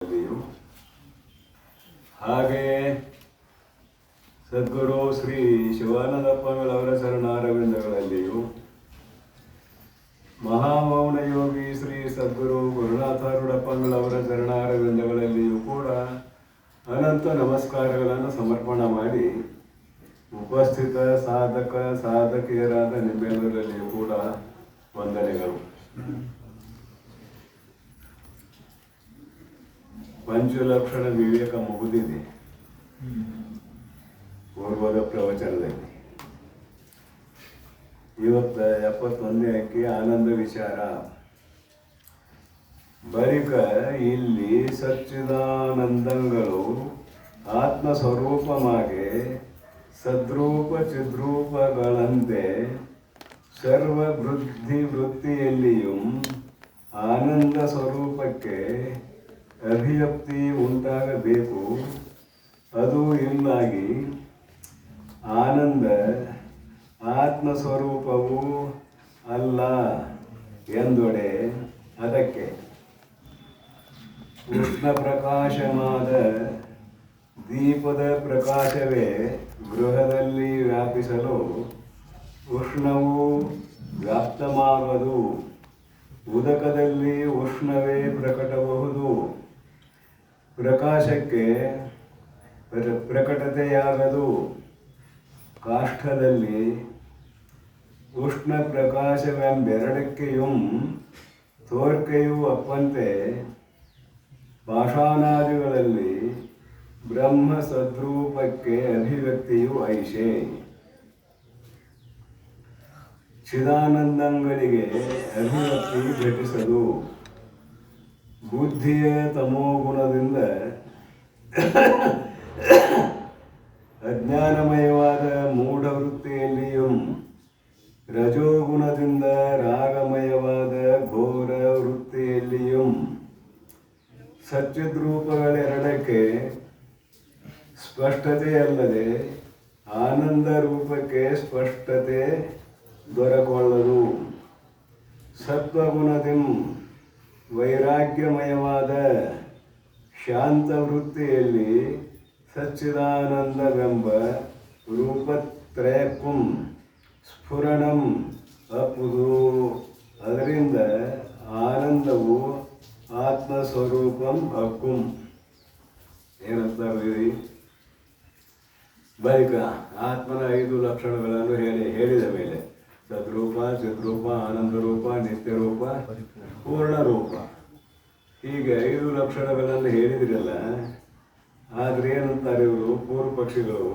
ವೇದಗಳಲ್ಲಿಯೂ ಹಾಗೆಯೇ ಸದ್ಗುರು ಶ್ರೀ ಶಿವಾನಂದಪ್ಪಗಳವರ ಚರಣಾರವಿಂದಗಳಲ್ಲಿಯೂ ಮಹಾಮೌನ ಯೋಗಿ ಶ್ರೀ ಸದ್ಗುರು ಗುರುನಾಥಾರೂಢಪ್ಪಗಳವರ ಚರಣಾರವಿಂದಗಳಲ್ಲಿಯೂ ಕೂಡ ಅನಂತ ನಮಸ್ಕಾರಗಳನ್ನು ಸಮರ್ಪಣೆ ಮಾಡಿ ಉಪಸ್ಥಿತ ಸಾಧಕ ಸಾಧಕಿಯರಾದ ನಿಮ್ಮೆಲ್ಲರಲ್ಲಿಯೂ ಕೂಡ ವಂದನೆಗಳು. ಪಂಚಲಕ್ಷಣ ವಿವೇಕ ಮುಗಿದಿದೆ ಪೂರ್ವದ ಪ್ರವಚನದಲ್ಲಿ. ಇವತ್ತು 71ನೇ ಅಂಕಿ ಆನಂದ ವಿಚಾರ. ಬಳಿಕ ಇಲ್ಲಿ ಸಚ್ಚಿದಾನಂದಗಳು ಆತ್ಮಸ್ವರೂಪಮಾಗೆ ಸದ್ರೂಪ ಚಿದ್ರೂಪಗಳಂತೆ ಸರ್ವ ವೃತ್ತಿಯಲ್ಲಿಯೂ ಆನಂದ ಸ್ವರೂಪಕ್ಕೆ ಅಭಿವ್ಯಕ್ತಿ ಉಂಟಾಗಬೇಕು. ಅದು ಇಲ್ಲಾಗಿ ಆನಂದ ಆತ್ಮಸ್ವರೂಪವೂ ಅಲ್ಲ ಎಂದೊಡೆ ಅದಕ್ಕೆ ಉಷ್ಣ ಪ್ರಕಾಶವಾದ ದೀಪದ ಪ್ರಕಾಶವೇ ಗೃಹದಲ್ಲಿ ವ್ಯಾಪಿಸಲು ಉಷ್ಣವು ವ್ಯಾಪ್ತವಾಗದು. ಉದಕದಲ್ಲಿ ಉಷ್ಣವೇ ಪ್ರಕಟಬಹುದು. ಪ್ರಕಾಶಕ್ಕೆ ಪ್ರಕಟತೆಯಾಗದು. ಕಾಷ್ಠದಲ್ಲಿ ಉಷ್ಣ ಪ್ರಕಾಶವೆಂಬೆರಡಕ್ಕೆಯೂ ತೋರ್ಕೆಯೂ ಅಪ್ಪಂತೆ ಪಾಷಾಣಾದಿಗಳಲ್ಲಿ ಬ್ರಹ್ಮ ಸದ್ರೂಪಕ್ಕೆ ಅಭಿವ್ಯಕ್ತಿಯು ಐಷೆ. ಚಿದಾನಂದಂಗಳಿಗೆ ಅಭಿವ್ಯಕ್ತಿ ಘಟಿಸದು. ಬುದ್ಧಿಯ ತಮೋಗುಣದಿಂದ ಅಜ್ಞಾನಮಯವಾದ ಮೂಢವೃತ್ತಿಯಲ್ಲಿಯೂ ರಜೋಗುಣದಿಂದ ರಾಗಮಯವಾದ ಘೋರ ವೃತ್ತಿಯಲ್ಲಿಯೂ ಸಚ್ಚಿದ್ರೂಪಗಳೆರಡಕ್ಕೆ ಸ್ಪಷ್ಟತೆಯಲ್ಲದೆ ಆನಂದ ರೂಪಕ್ಕೆ ಸ್ಪಷ್ಟತೆ ದೊರಕೊಳ್ಳದು. ಸತ್ವಗುಣದಿಂ ವೈರಾಗ್ಯಮಯವಾದ ಶಾಂತ ವೃತ್ತಿಯಲ್ಲಿ ಸಚ್ಚಿದಾನಂದವೆಂಬ ರೂಪತ್ರಯಕ್ಕೂ ಸ್ಫುರಣಂ ಅಪ್ಪುದು. ಅದರಿಂದ ಆನಂದವು ಆತ್ಮಸ್ವರೂಪಂ ಅಕ್ಕುಂ. ಏನಂತ ಬಳಿಕ ಆತ್ಮನ 5 ಲಕ್ಷಣಗಳನ್ನು ಹೇಳಿದ ಮೇಲೆ ಸದ್ರೂಪ, ಚಿದ್ರೂಪ, ಆನಂದ ರೂಪ, ನಿತ್ಯ ರೂಪ, ಪೂರ್ಣ ರೂಪ, ಹೀಗೆ 5 ಲಕ್ಷಣಗಳನ್ನು ಹೇಳಿದ್ರಲ್ಲ. ಆದರೆ ಏನಂತಾರೆ ಇವರು ಪೂರ್ವ ಪಕ್ಷಿಗಳು,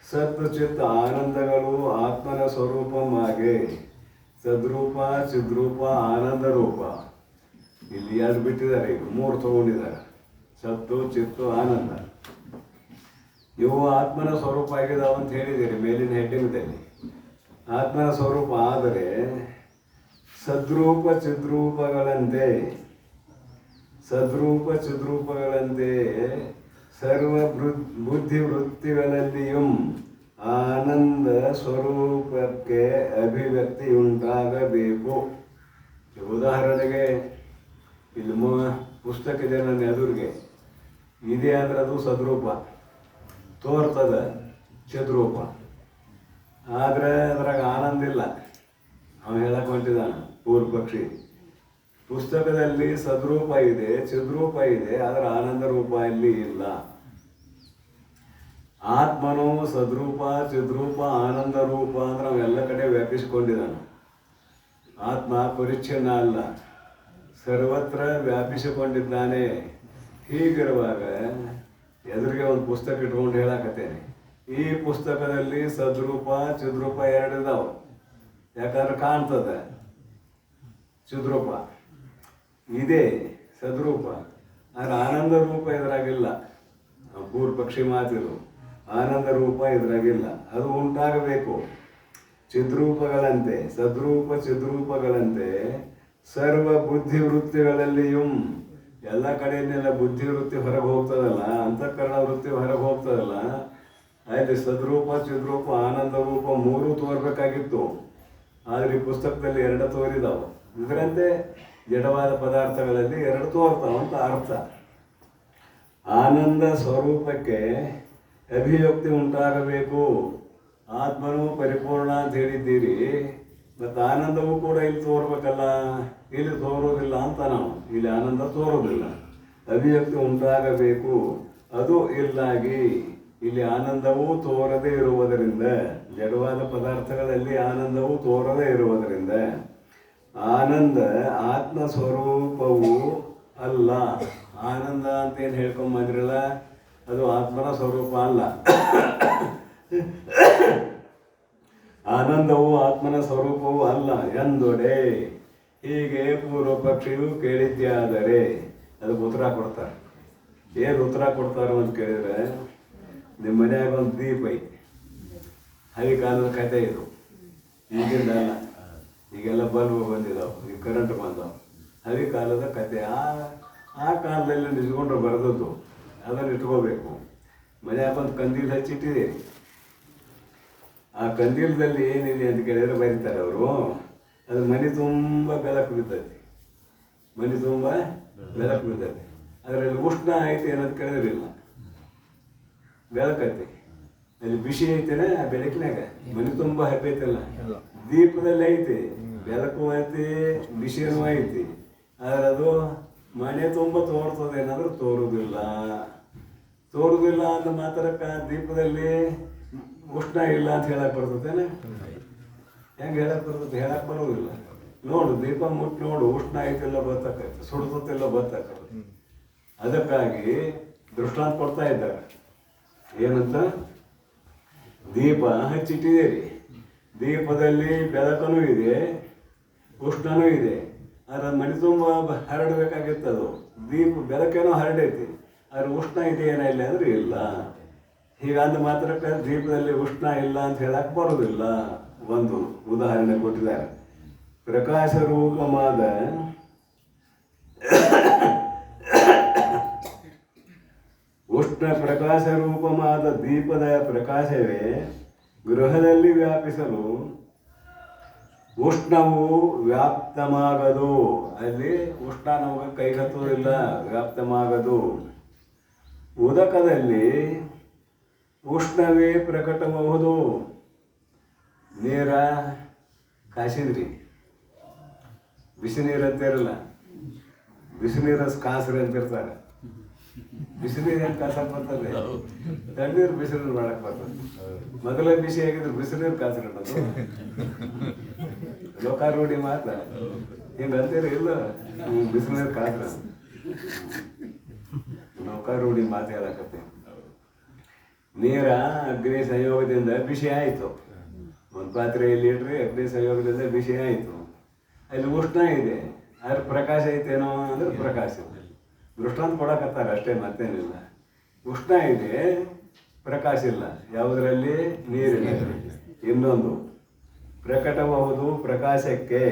ಸತ್ ಚಿತ್ತ ಆನಂದಗಳು ಆತ್ಮನ ಸ್ವರೂಪಮಾಗೆ ಸದ್ರೂಪ, ಚಿದ್ರೂಪ, ಆನಂದ ರೂಪ. ಇಲ್ಲಿ 2 ಬಿಟ್ಟಿದ್ದಾರೆ, ಈಗ 3 ತಗೊಂಡಿದ್ದಾರೆ. ಸತ್ತು, ಚಿತ್ತು, ಆನಂದ ಇವು ಆತ್ಮನ ಸ್ವರೂಪ ಆಗಿದಾವಂತ ಹೇಳಿದ್ದೀರಿ ಮೇಲಿನ ಹೆಡ್ಡಿಂಗದಲ್ಲಿ. ಆತ್ಮನ ಸ್ವರೂಪ ಆದರೆ ಸದ್ರೂಪ ಚಿದ್ರೂಪಗಳಂತೆ ಸರ್ವ ಬುದ್ಧಿ ವೃತ್ತಿಗಳಲ್ಲಿಯೂ ಆನಂದ ಸ್ವರೂಪಕ್ಕೆ ಅಭಿವ್ಯಕ್ತಿಯುಂಟಾಗಬೇಕು. ಉದಾಹರಣೆಗೆ ಇಲ್ಲಿ ಪುಸ್ತಕ ಇದೆ ನನ್ನ ಎದುರಿಗೆ, ಇದೆ ಅಂದರೆ ಅದು ಸದ್ರೂಪ ತೋರ್ತದ, ಚಿದ್ರೂಪ. ಆದರೆ ಅದ್ರಾಗ ಆನಂದ ಇಲ್ಲ. ಅವನು ಹೇಳಕ್ಕೆ ಹೊಂಟಿದ್ದಾನೆ ಪೂರ್ವ ಪಕ್ಷಿ. ಪುಸ್ತಕದಲ್ಲಿ ಸದ್ರೂಪ ಇದೆ, ಚಿದ್ರೂಪ ಇದೆ, ಆದರೆ ಆನಂದ ರೂಪ ಇಲ್ಲಿ ಇಲ್ಲ. ಆತ್ಮನು ಸದ್ರೂಪ, ಚಿದ್ರೂಪ, ಆನಂದ ರೂಪ ಅಂದ್ರೆ ಅವೆಲ್ಲ ಕಡೆ ವ್ಯಾಪಿಸಿಕೊಂಡಿದ್ದಾನೆ. ಆತ್ಮ ಪರಿಚ್ಛಿನ್ನ ಅಲ್ಲ, ಸರ್ವತ್ರ ವ್ಯಾಪಿಸಿಕೊಂಡಿದ್ದಾನೆ. ಹೀಗಿರುವಾಗ ಎದುರಿಗೆ ಒಂದು ಪುಸ್ತಕ ಇಟ್ಕೊಂಡು ಹೇಳಕತ್ತೇನೆ, ಈ ಪುಸ್ತಕದಲ್ಲಿ ಸದ್ರೂಪ ಚಿದ್ರೂಪ 2 ಇದಾವೆ. ಯಾಕಂದ್ರೆ ಕಾಣ್ತದೆ ಚಿದ್ರೂಪ ಇದೆ, ಸದ್ರೂಪ, ಆದರೆ ಆನಂದ ರೂಪ ಇದ್ರಾಗಿಲ್ಲ. ಪೂರ್ವ ಪಕ್ಷಿ ಮಾತಿರು, ಆನಂದ ರೂಪ ಇದ್ರಾಗಿಲ್ಲ. ಅದು ಉಂಟಾಗಬೇಕು. ಚಿದ್ರೂಪಗಳಂತೆ ಸದ್ರೂಪ ಚಿದ್ರೂಪಗಳಂತೆ ಸರ್ವ ಬುದ್ಧಿವೃತ್ತಿಗಳಲ್ಲಿಯೂ ಎಲ್ಲ ಕಡೆಯಲ್ಲೆಲ್ಲ ಬುದ್ಧಿವೃತ್ತಿ ಹೊರಗೆ ಹೋಗ್ತದಲ್ಲ, ಅಂತಃಕರಣ ವೃತ್ತಿ ಹೊರಗೆ ಹೋಗ್ತದಲ್ಲ, ಅಲ್ಲಿ ಸದ್ರೂಪ ಚಿದ್ರೂಪ ಆನಂದ ರೂಪ 3 ತೋರ್ಬೇಕಾಗಿತ್ತು. ಆದರೆ ಈ ಪುಸ್ತಕದಲ್ಲಿ 2 ತೋರಿದಾವೆ. ಇದರಂತೆ ಜಡವಾದ ಪದಾರ್ಥಗಳಲ್ಲಿ 2 ತೋರ್ತಾವಂತ ಅರ್ಥ. ಆನಂದ ಸ್ವರೂಪಕ್ಕೆ ಅಭಿವ್ಯಕ್ತಿ ಉಂಟಾಗಬೇಕು. ಆತ್ಮನೂ ಪರಿಪೂರ್ಣ ಅಂತ ಹೇಳಿದ್ದೀರಿ, ಮತ್ತು ಆನಂದವೂ ಕೂಡ ಇಲ್ಲಿ ತೋರ್ಬೇಕಲ್ಲ. ಇಲ್ಲಿ ತೋರೋದಿಲ್ಲ ಅಂತ ನಾವು, ಇಲ್ಲಿ ಆನಂದ ತೋರೋದಿಲ್ಲ. ಅಭಿವ್ಯಕ್ತಿ ಉಂಟಾಗಬೇಕು, ಅದು ಇಲ್ಲಾಗಿ ಇಲ್ಲಿ ಆನಂದವೂ ತೋರದೇ ಇರುವುದರಿಂದ, ಜಡವಾದ ಪದಾರ್ಥಗಳಲ್ಲಿ ಆನಂದವೂ ತೋರದೇ ಇರುವುದರಿಂದ ಆನಂದ ಆತ್ಮ ಸ್ವರೂಪವು ಅಲ್ಲ. ಆನಂದ ಅಂತೇನು ಹೇಳ್ಕೊಂಬಂದ್ರಲ್ಲ, ಅದು ಆತ್ಮನ ಸ್ವರೂಪ ಅಲ್ಲ. ಆನಂದವು ಆತ್ಮನ ಸ್ವರೂಪವೂ ಅಲ್ಲ ಎಂದೊಡೆ. ಹೀಗೆ ಪೂರ್ವ ಪಕ್ಷಿಯು ಕೇಳಿದ್ಯಾದರೆ ಅದಕ್ಕೆ ಉತ್ತರ ಕೊಡ್ತಾರೆ. ಏನು ಉತ್ತರ ಕೊಡ್ತಾರೋ ಅಂತ ಕೇಳಿದರೆ, ನಿಮ್ಮ ಮನ್ಯಾಗ ಒಂದು ದೀಪ ಐತಿ, ಹಳಿ ಕಾಲದ ಕತೆ ಇದು, ಈಗಿಂದ ಅಲ್ಲ. ಈಗೆಲ್ಲ ಬಲ್ಬ್ ಬಂದಿದ್ದಾವೆ, ಈಗ ಕರೆಂಟ್ ಬಂದವು. ಹಳಿ ಕಾಲದ ಕತೆ, ಆ ಕಾಲದಲ್ಲಿ ನಿಂತ್ಕೊಂಡ್ರೆ ಬರೆದದ್ದು, ಅದನ್ನು ಇಟ್ಕೋಬೇಕು. ಮನ್ಯಾಗ ಒಂದು ಕಂದೀಲ್ ಹಚ್ಚಿಟ್ಟಿದೆ, ಆ ಕಂದೀಲದಲ್ಲಿ ಏನಿದೆ ಅಂತ ಕೇಳಿದರೆ ಬರೀತಾರೆ ಅವರು, ಅದು ಮನೆ ತುಂಬ ಬೆಳಕು ಬಿದ್ದೈತಿ, ಮನೆ ತುಂಬ ಬೆಳಕು ಬಿದ್ದೈತಿ. ಅದರಲ್ಲಿ ಉಷ್ಣ ಐತೆ ಏನಂತ ಕೇಳಿದ್ರಿಲ್ಲ, ಬೆಳಕೈತಿ. ಅಲ್ಲಿ ಬಿಸಿ ಐತೆನೆ ಆ ಬೆಳಕಿನಾಗ, ಮನೆ ತುಂಬ ಹಬ್ಬೈತಲ್ಲ. ದೀಪದಲ್ಲಿ ಐತಿ, ಬೆಳಕು ಐತಿ, ಬಿಸಿನೂ ಐತಿ. ಆದರೆ ಅದು ಮನೆ ತುಂಬ ತೋರ್ತದೆ ಏನಾದರೂ ತೋರುವುದಿಲ್ಲ. ತೋರುವುದಿಲ್ಲ ಅಂತ ಮಾತ್ರಕ್ಕೆ ದೀಪದಲ್ಲಿ ಉಷ್ಣ ಇಲ್ಲ ಅಂತ ಹೇಳಕ್ಕೆ ಬರ್ತದೇನೆ? ಹೆಂಗೆ ಹೇಳಕ್ಕೆ ಬರ್ತದೆ? ಹೇಳಕ್ಕೆ ಬರೋದಿಲ್ಲ. ನೋಡು, ದೀಪ ಮುಟ್ಟಿ ನೋಡು, ಉಷ್ಣ ಐತೆಲ್ಲ ಬರ್ತಕ್ಕಂಥ, ಸುಡ್ತತೆಲ್ಲ ಬರ್ತಕ್ಕಂಥ. ಅದಕ್ಕಾಗಿ ದೃಷ್ಟಾಂತ ಕೊಡ್ತಾ ಇದ್ದಾರೆ. ಏನಂತ? ದೀಪ ಹಚ್ಚಿಟ್ಟಿದ್ದೀರಿ, ದೀಪದಲ್ಲಿ ಬೆಳಕನೂ ಇದೆ, ಉಷ್ಣನೂ ಇದೆ. ಆದರೆ ಮನೆ ತುಂಬ ಹರಡಬೇಕಾಗಿತ್ತದು. ದೀಪ ಬೆಳಕೇನೋ ಹರಡೈತಿ, ಆದರೆ ಉಷ್ಣ ಇದೆಯೇನ ಇಲ್ಲ ಅಂದರೆ ಇಲ್ಲ. ಹೀಗಂದ ಮಾತ್ರಕ್ಕೆ ದೀಪದಲ್ಲಿ ಉಷ್ಣ ಇಲ್ಲ ಅಂತ ಹೇಳಕ್ಕೆ ಬರೋದಿಲ್ಲ. ಒಂದು ಉದಾಹರಣೆ ಕೊಟ್ಟಿದ್ದಾರೆ. ಪ್ರಕಾಶ ರೂಪವಾದ ಉಷ್ಣ ಪ್ರಕಾಶ ರೂಪವಾದ ದೀಪದ ಪ್ರಕಾಶವೇ ಗೃಹದಲ್ಲಿ ವ್ಯಾಪಿಸಲು ಉಷ್ಣವು ವ್ಯಾಪ್ತಮಾಗದು. ಅಲ್ಲಿ ಉಷ್ಣ ನಮಗೆ ಕೈಗತ್ತೋದಿಲ್ಲ, ವ್ಯಾಪ್ತಮಾಗದು. ಉದಕದಲ್ಲಿ ಉಷ್ಣವೇ ಪ್ರಕಟಬಹುದು. ನೀರ ಕಾಸಿದ್ರಿ, ಬಿಸಿ ನೀರು ಅಂತಿರಲ್ಲ, ಬಿಸಿ ನೀರು ಕಾಸ್ರಿ ಅಂತಿರ್ತಾರೆ. ಬಿಸಿ ನೀರು ಏನು ಕಾಸಕ್ಕೆ ಬರ್ತದೆ? ತಣ್ಣೀರು ಬಿಸಿ ನೀರು ಮಾಡಕ್ಕೆ ಬರ್ತದೆ. ಮೊದಲೇ ಬಿಸಿ ಆಗಿದ್ರೆ ಬಿಸಿ ನೀರು ಕಾಸ್ರಿ ಅನ್ನೋದು ಲೋಕಾರೂಢಿ ಮಾತ್ರ. ಹಿಂಗೆ ಅಂತೀರಿ ಇಲ್ಲ, ಬಿಸಿ ನೀರು ಕಾಸ್ರ, ಲೋಕಾರೂಢಿ ಮಾತು ಹೇಳಕತ್ತೆ. ನೀರ ಅಗ್ನಿ ಸಂಯೋಗದಿಂದ ಬಿಸಿ ಆಯಿತು, ಒಂದು ಪಾತ್ರೆಯಲ್ಲಿ ಇಡ್ರಿ, ಅಗ್ನಿ ಸಂಯೋಗದಿಂದ ಬಿಸಿ ಆಯಿತು. ಅಲ್ಲಿ ಉಷ್ಣ ಇದೆ, ಅದ್ರ ಪ್ರಕಾಶ ಐತೇನೋ ಅಂದ್ರೆ ಪ್ರಕಾಶ ಇದೆ. ದೃಷ್ಟಾಂತ ಕೊಡಕತ್ತಾರೆ ಅಷ್ಟೇ, ಮತ್ತೇನಿಲ್ಲ. ಉಷ್ಣ ಇದೆ, ಪ್ರಕಾಶ ಇಲ್ಲ. ಯಾವುದರಲ್ಲಿ? ನೀರಿನಲ್ಲಿ. ಇನ್ನೊಂದು ಪ್ರಕಟಬಹುದು ಪ್ರಕಾಶಕ್ಕೆ.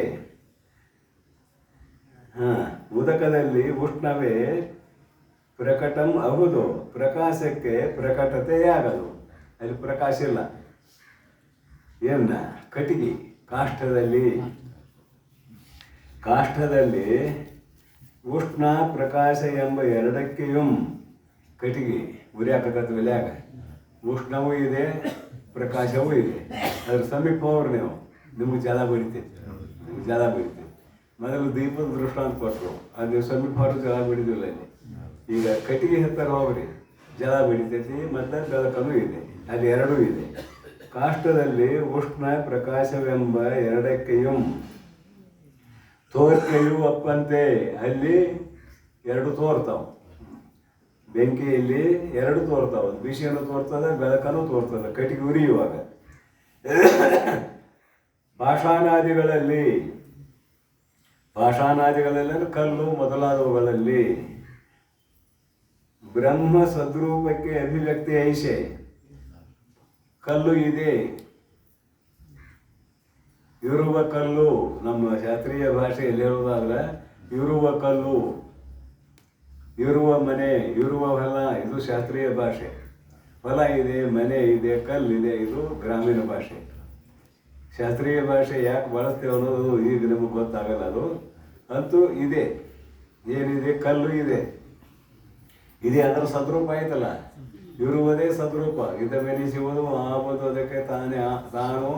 ಉದಕದಲ್ಲಿ ಉಷ್ಣವೇ ಪ್ರಕಟಂ ಅಹುದು, ಪ್ರಕಾಶಕ್ಕೆ ಪ್ರಕಟತೆಯಾಗದು. ಅಲ್ಲಿ ಪ್ರಕಾಶ ಇಲ್ಲ. ಏನ? ಕಟ್ಟಿಗೆ ಕಾಷ್ಠದಲ್ಲಿ ಉಷ್ಣ ಪ್ರಕಾಶ ಎಂಬ ಎರಡಕ್ಕೆಯೂ ಕಟ್ಟಿಗೆ ಉರಿಯಾಕತ್ತದ ಒಲ್ಯಾಗ ಉಷ್ಣವೂ ಇದೆ, ಪ್ರಕಾಶವೂ ಇದೆ. ಅದ್ರ ಸಮೀಪ ಹೋಗ್ರಿ ನೀವು, ನಿಮ್ಗೆ ಜಲ ಬಡಿತೈತಿ, ನಿಮ್ಗೆ ಜಲ ಬಡಿತೈತಿ. ಮೊದಲು ದೀಪದ ದೃಷ್ಟಾಂತ ಕೊಟ್ಟರು, ಅದು ಸಮೀಪ ಹೋದ್ರೆ ಜಲ ಬಡಿದಿಲ್ಲ. ಇಲ್ಲಿ ಈಗ ಕಟ್ಟಿಗೆ ಹತ್ತರ ಹೋಗ್ರಿ, ಜಲ ಬಡಿತೈತಿ ಮತ್ತು ಬೆಳಕನೂ ಇದೆ, ಅಲ್ಲಿ ಎರಡೂ ಇದೆ. ಕಾಷ್ಠದಲ್ಲಿ ಉಷ್ಣ ಪ್ರಕಾಶವೆಂಬ ಎರಡಕ್ಕೆಯೂ ತೋರ್ಕೆಯೂ ಒಪ್ಪಂತೆ. ಅಲ್ಲಿ ಎರಡು ತೋರ್ತಾವೆ, ಬೆಂಕಿಯಲ್ಲಿ ಎರಡು ತೋರ್ತಾವೆ, ಬಿಸಿಯನ್ನು ತೋರ್ತದೆ, ಬೆಳಕನ್ನು ತೋರ್ತದೆ, ಕಟ್ಟಿಗೆ ಉರಿಯುವಾಗ. ಪಾಷಾಣಾದಿಗಳಲ್ಲಿ ಕಲ್ಲು ಮೊದಲಾದವುಗಳಲ್ಲಿ ಬ್ರಹ್ಮ ಸದ್ರೂಪಕ್ಕೆ ಅಭಿವ್ಯಕ್ತಿ ಐಷೆ. ಕಲ್ಲು ಇದೆ, ಇರುವ ಕಲ್ಲು, ನಮ್ಮ ಶಾಸ್ತ್ರೀಯ ಭಾಷೆಯಲ್ಲಿ ಹೇಳುವುದಾದ್ರೆ ಇರುವ ಕಲ್ಲು, ಇರುವ ಮನೆ, ಇರುವ ಹೊಲ, ಇದು ಶಾಸ್ತ್ರೀಯ ಭಾಷೆ. ಹೊಲ ಇದೆ, ಮನೆ ಇದೆ, ಕಲ್ಲಿದೆ, ಇದು ಗ್ರಾಮೀಣ ಭಾಷೆ. ಶಾಸ್ತ್ರೀಯ ಭಾಷೆ ಯಾಕೆ ಬಳಸ್ತೇವೆ ಅನ್ನೋದು ಈಗ ನಮಗೆ ಗೊತ್ತಾಗಲ್ಲ. ಅದು ಅಂತೂ ಇದೆ, ಏನಿದೆ? ಕಲ್ಲು ಇದೆ. ಇದೇ ಅದರ ಸದ್ರೂಪ ಆಯ್ತಲ್ಲ, ಇರುವುದೇ ಸದ್ರೂಪ. ಇದವೆನಿಸುವುದು ಆವುದು ಅದಕ್ಕೆ ತಾನು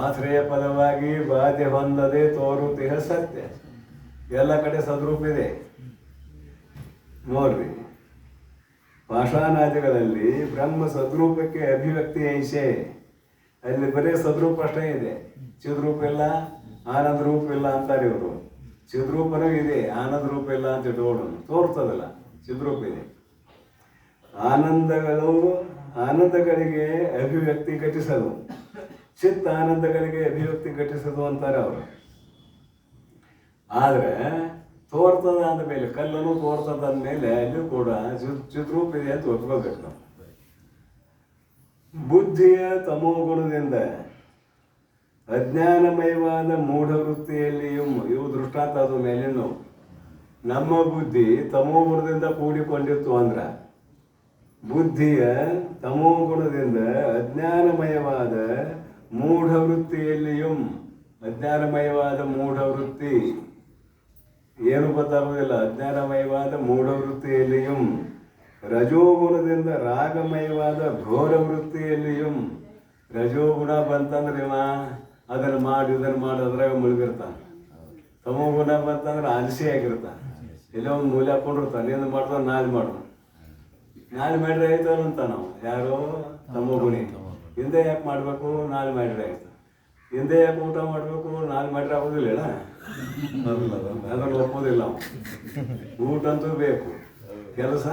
ಆಶ್ರಯ ಪದವಾಗಿ ಬಾಧೆ ಹೊಂದದೆ ತೋರುತ್ತಿಹ ಸತ್ಯ. ಎಲ್ಲ ಕಡೆ ಸದ್ರೂಪ ಇದೆ ನೋಡ್ರಿ. ಪಾಷಾಣಾದಿಗಳಲ್ಲಿ ಬ್ರಹ್ಮ ಸದ್ರೂಪಕ್ಕೆ ಅಭಿವ್ಯಕ್ತಿ ಐಸೆ, ಅಲ್ಲಿ ಬರೀ ಸದ್ರೂಪ ಅಷ್ಟೇ ಇದೆ, ಚಿದ್ರೂಪ ಇಲ್ಲ, ಆನಂದ ರೂಪ ಇಲ್ಲ ಅಂತಾರೆ ಇವರು. ಚಿದ್ರೂಪನೂ ಇದೆ, ಆನಂದ ರೂಪ ಇಲ್ಲ ಅಂತ ಇಟ್ಕೊಳ್ಳೋಣ, ತೋರ್ತದಲ್ಲ ಚಿದ್ರೂಪ ಇದೆ. ಆನಂದಗಳಿಗೆ ಅಭಿವ್ಯಕ್ತಿ ಘಟಿಸೋದು, ಚಿತ್ತ ಆನಂದಗಳಿಗೆ ಅಭಿವ್ಯಕ್ತಿ ಘಟಿಸೋದು ಅಂತಾರೆ ಅವರು. ಆದರೆ ತೋರ್ತದ ಅಂದಮೇಲೆ, ಕಲ್ಲನ್ನು ತೋರ್ತದ ಅಂದಮೇಲೆ ಅಲ್ಲೂ ಕೂಡ ಚಿದ್ರೂಪ ಇದೆ ಅಂತ ಒಪ್ಕೋಬೇಕು ನಾವು. ಬುದ್ಧಿಯ ತಮೋಗುಣದಿಂದ ಅಜ್ಞಾನಮಯವಾದ ಮೂಢವೃತ್ತಿಯಲ್ಲಿಯೂ, ಇವು ದೃಷ್ಟಾಂತ ಅದು ಮೇಲಿನ. ನಮ್ಮ ಬುದ್ಧಿ ತಮೋಗುಣದಿಂದ ಕೂಡಿಕೊಂಡಿತ್ತು ಅಂದ್ರೆ, ಬುದ್ಧಿಯ ತಮೋಗುಣದಿಂದ ಅಜ್ಞಾನಮಯವಾದ ಮೂಢವೃತ್ತಿಯಲ್ಲಿಯೂ, ಅಜ್ಞಾನಮಯವಾದ ಮೂಢವೃತ್ತಿ ಏನು ಗೊತ್ತಾಗುವುದಿಲ್ಲ, ಅಜ್ಞಾನಮಯವಾದ ಮೂಢವೃತ್ತಿಯಲ್ಲಿಯೂ, ರಜೋಗುಣದಿಂದ ರಾಗಮಯವಾದ ಘೋರ ವೃತ್ತಿಯಲ್ಲಿಯೂ. ರಜೋಗುಣ ಬಂತಂದ್ರೆ ಇವ ಅದನ್ನು ಮಾಡಿ ಇದನ್ನು ಮಾಡಿ ಅದ್ರಾಗ ಮುಳುಗಿರ್ತಾನೆ. ತಮೋಗುಣ ಬಂತಂದ್ರೆ ಆಲಸಿ ಆಗಿರ್ತಾನೆ, ಎಲ್ಲೋ ಒಂದು ಮೂಲೆ ಹಾಕೊಂಡಿರ್ತಾನೆ. ಏನು ಮಾಡ್ತಾನೆ, ನಾಳೆ ಮಾಡಿದ್ರೆ ಆಯ್ತು ಅಂತ ನಾವು ಯಾರೋ ತಮೋಗುಣಿ. ಹಿಂದೆ ಯಾಕೆ ಮಾಡಬೇಕು, ನಾಳೆ ಮಾಡಿದ್ರೆ ಆಯ್ತು. ಹಿಂದೆ ಯಾಕೆ ಊಟ ಮಾಡಬೇಕು, ನಾಳೆ ಮಾಡಿದ್ರೆ ಆಗೋದಿಲ್ಲ, ಅದನ್ನು ಒಪ್ಪೋದಿಲ್ಲ ನಾವು. ಊಟ ಅಂತೂ ಬೇಕು, ಕೆಲಸ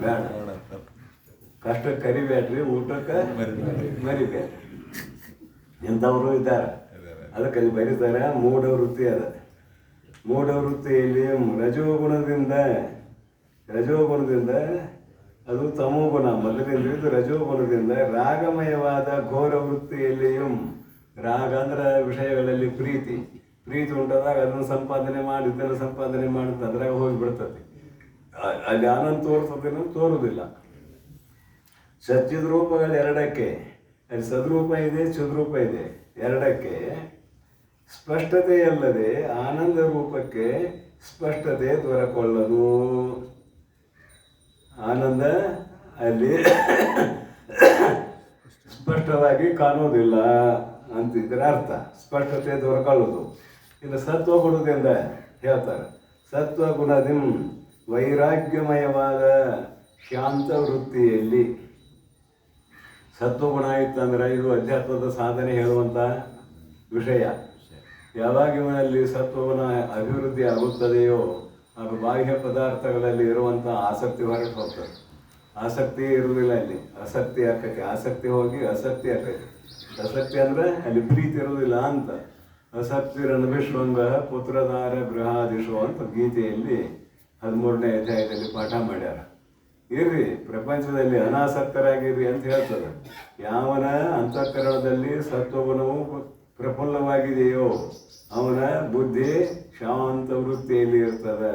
ಬೇಡ. ಕಷ್ಟಕ್ಕೆ ಕರಿಬೇಡ್ರಿ, ಊಟಕ್ಕೆ ಮರಿಬೇಡ್ರಿ. ಇಂಥವರು ಇದ್ದಾರೆ, ಅದಕ್ಕೆ ಅಲ್ಲಿ ಬರೀತಾರೆ ಮೂಢವೃತ್ತಿ ಅದ. ಮೂಢವೃತ್ತಿಯಲ್ಲಿ ರಜೋಗುಣದಿಂದ ಅದು ತಮೋಗುಣ ಮೊದಲಿನಿಂದ ಇದು ರಜೋಗುಣದಿಂದ ರಾಗಮಯವಾದ ಘೋರ ವೃತ್ತಿಯಲ್ಲಿಯೂ. ರಾಗ ಅಂದ್ರೆ ವಿಷಯಗಳಲ್ಲಿ ಪ್ರೀತಿ ಉಂಟಾದಾಗ ಅದನ್ನು ಸಂಪಾದನೆ ಮಾಡಿ ಇದನ್ನು ಸಂಪಾದನೆ ಮಾಡುತ್ತೆ, ಅದ್ರಾಗ ಹೋಗಿಬಿಡ್ತದೆ. ಅಲ್ಲಿ ಆನಂದ ತೋರಿಸೋದೇನೋ ತೋರುವುದಿಲ್ಲ. ಸಚ್ಚಿದ್ರೂಪಗಳು ಎರಡಕ್ಕೆ, ಅಲ್ಲಿ ಸದ್ರೂಪ ಇದೆ, ಚಿದ್ರೂಪ ಇದೆ, ಎರಡಕ್ಕೆ ಸ್ಪಷ್ಟತೆಯಲ್ಲದೆ ಆನಂದ ರೂಪಕ್ಕೆ ಸ್ಪಷ್ಟತೆ ದೊರಕೊಳ್ಳದು. ಆನಂದ ಅಲ್ಲಿ ಸ್ಪಷ್ಟವಾಗಿ ಕಾಣುವುದಿಲ್ಲ ಅಂತಿದ್ರೆ ಅರ್ಥ, ಸ್ಪಷ್ಟತೆ ದೊರಕೊಳ್ಳೋದು. ಇನ್ನು ಸತ್ವಗುಣದಿಂದ ಹೇಳ್ತಾರೆ, ಸತ್ವಗುಣದಿಂ ವೈರಾಗ್ಯಮಯವಾದ ಶಾಂತ ವೃತ್ತಿಯಲ್ಲಿ. ಸತ್ವಗುಣ ಇತ್ತಂದ್ರೆ ಇದು ಅಧ್ಯಾತ್ಮದ ಸಾಧನೆ ಹೇಳುವಂಥ ವಿಷಯ. ಯಾವಾಗ ಇವನಲ್ಲಿ ಸತ್ವಗುಣ ಅಭಿವೃದ್ಧಿ ಆಗುತ್ತದೆಯೋ ಆಗ ಬಾಹ್ಯ ಪದಾರ್ಥಗಳಲ್ಲಿ ಇರುವಂಥ ಆಸಕ್ತಿ ಹೊರಟು ಹೋಗ್ತದೆ. ಆಸಕ್ತಿ ಇರುವುದಿಲ್ಲ, ಅಲ್ಲಿ ಆಸಕ್ತಿ ಆಕೈತಿ. ಆಸಕ್ತಿ ಹೋಗಿ ಆಸಕ್ತಿ ಆಕೈತಿ. ಆಸಕ್ತಿ ಅಂದರೆ ಅಲ್ಲಿ ಪ್ರೀತಿ ಇರುವುದಿಲ್ಲ ಅಂತ. ಆಸಕ್ತಿರನ್ವಿಶ್ವಂಗ ಪುತ್ರದಾರ ಗೃಹಾದಿಶೋ ಅಂತ ಗೀತೆಯಲ್ಲಿ 13ನೇ ಅಧ್ಯಾಯದಲ್ಲಿ ಪಾಠ ಮಾಡ್ಯಾರ. ಇರ್ರಿ ಪ್ರಪಂಚದಲ್ಲಿ ಅನಾಸಕ್ತರಾಗಿರ್ರಿ ಅಂತ ಹೇಳ್ತದೆ. ಯಾವನ ಅಂತಃಕರಣದಲ್ಲಿ ಸತ್ವಗುಣವು ಪ್ರಫುಲ್ಲವಾಗಿದೆಯೋ ಅವನ ಬುದ್ಧಿ ಶಾಂತ ವೃತ್ತಿಯಲ್ಲಿ ಇರ್ತದೆ.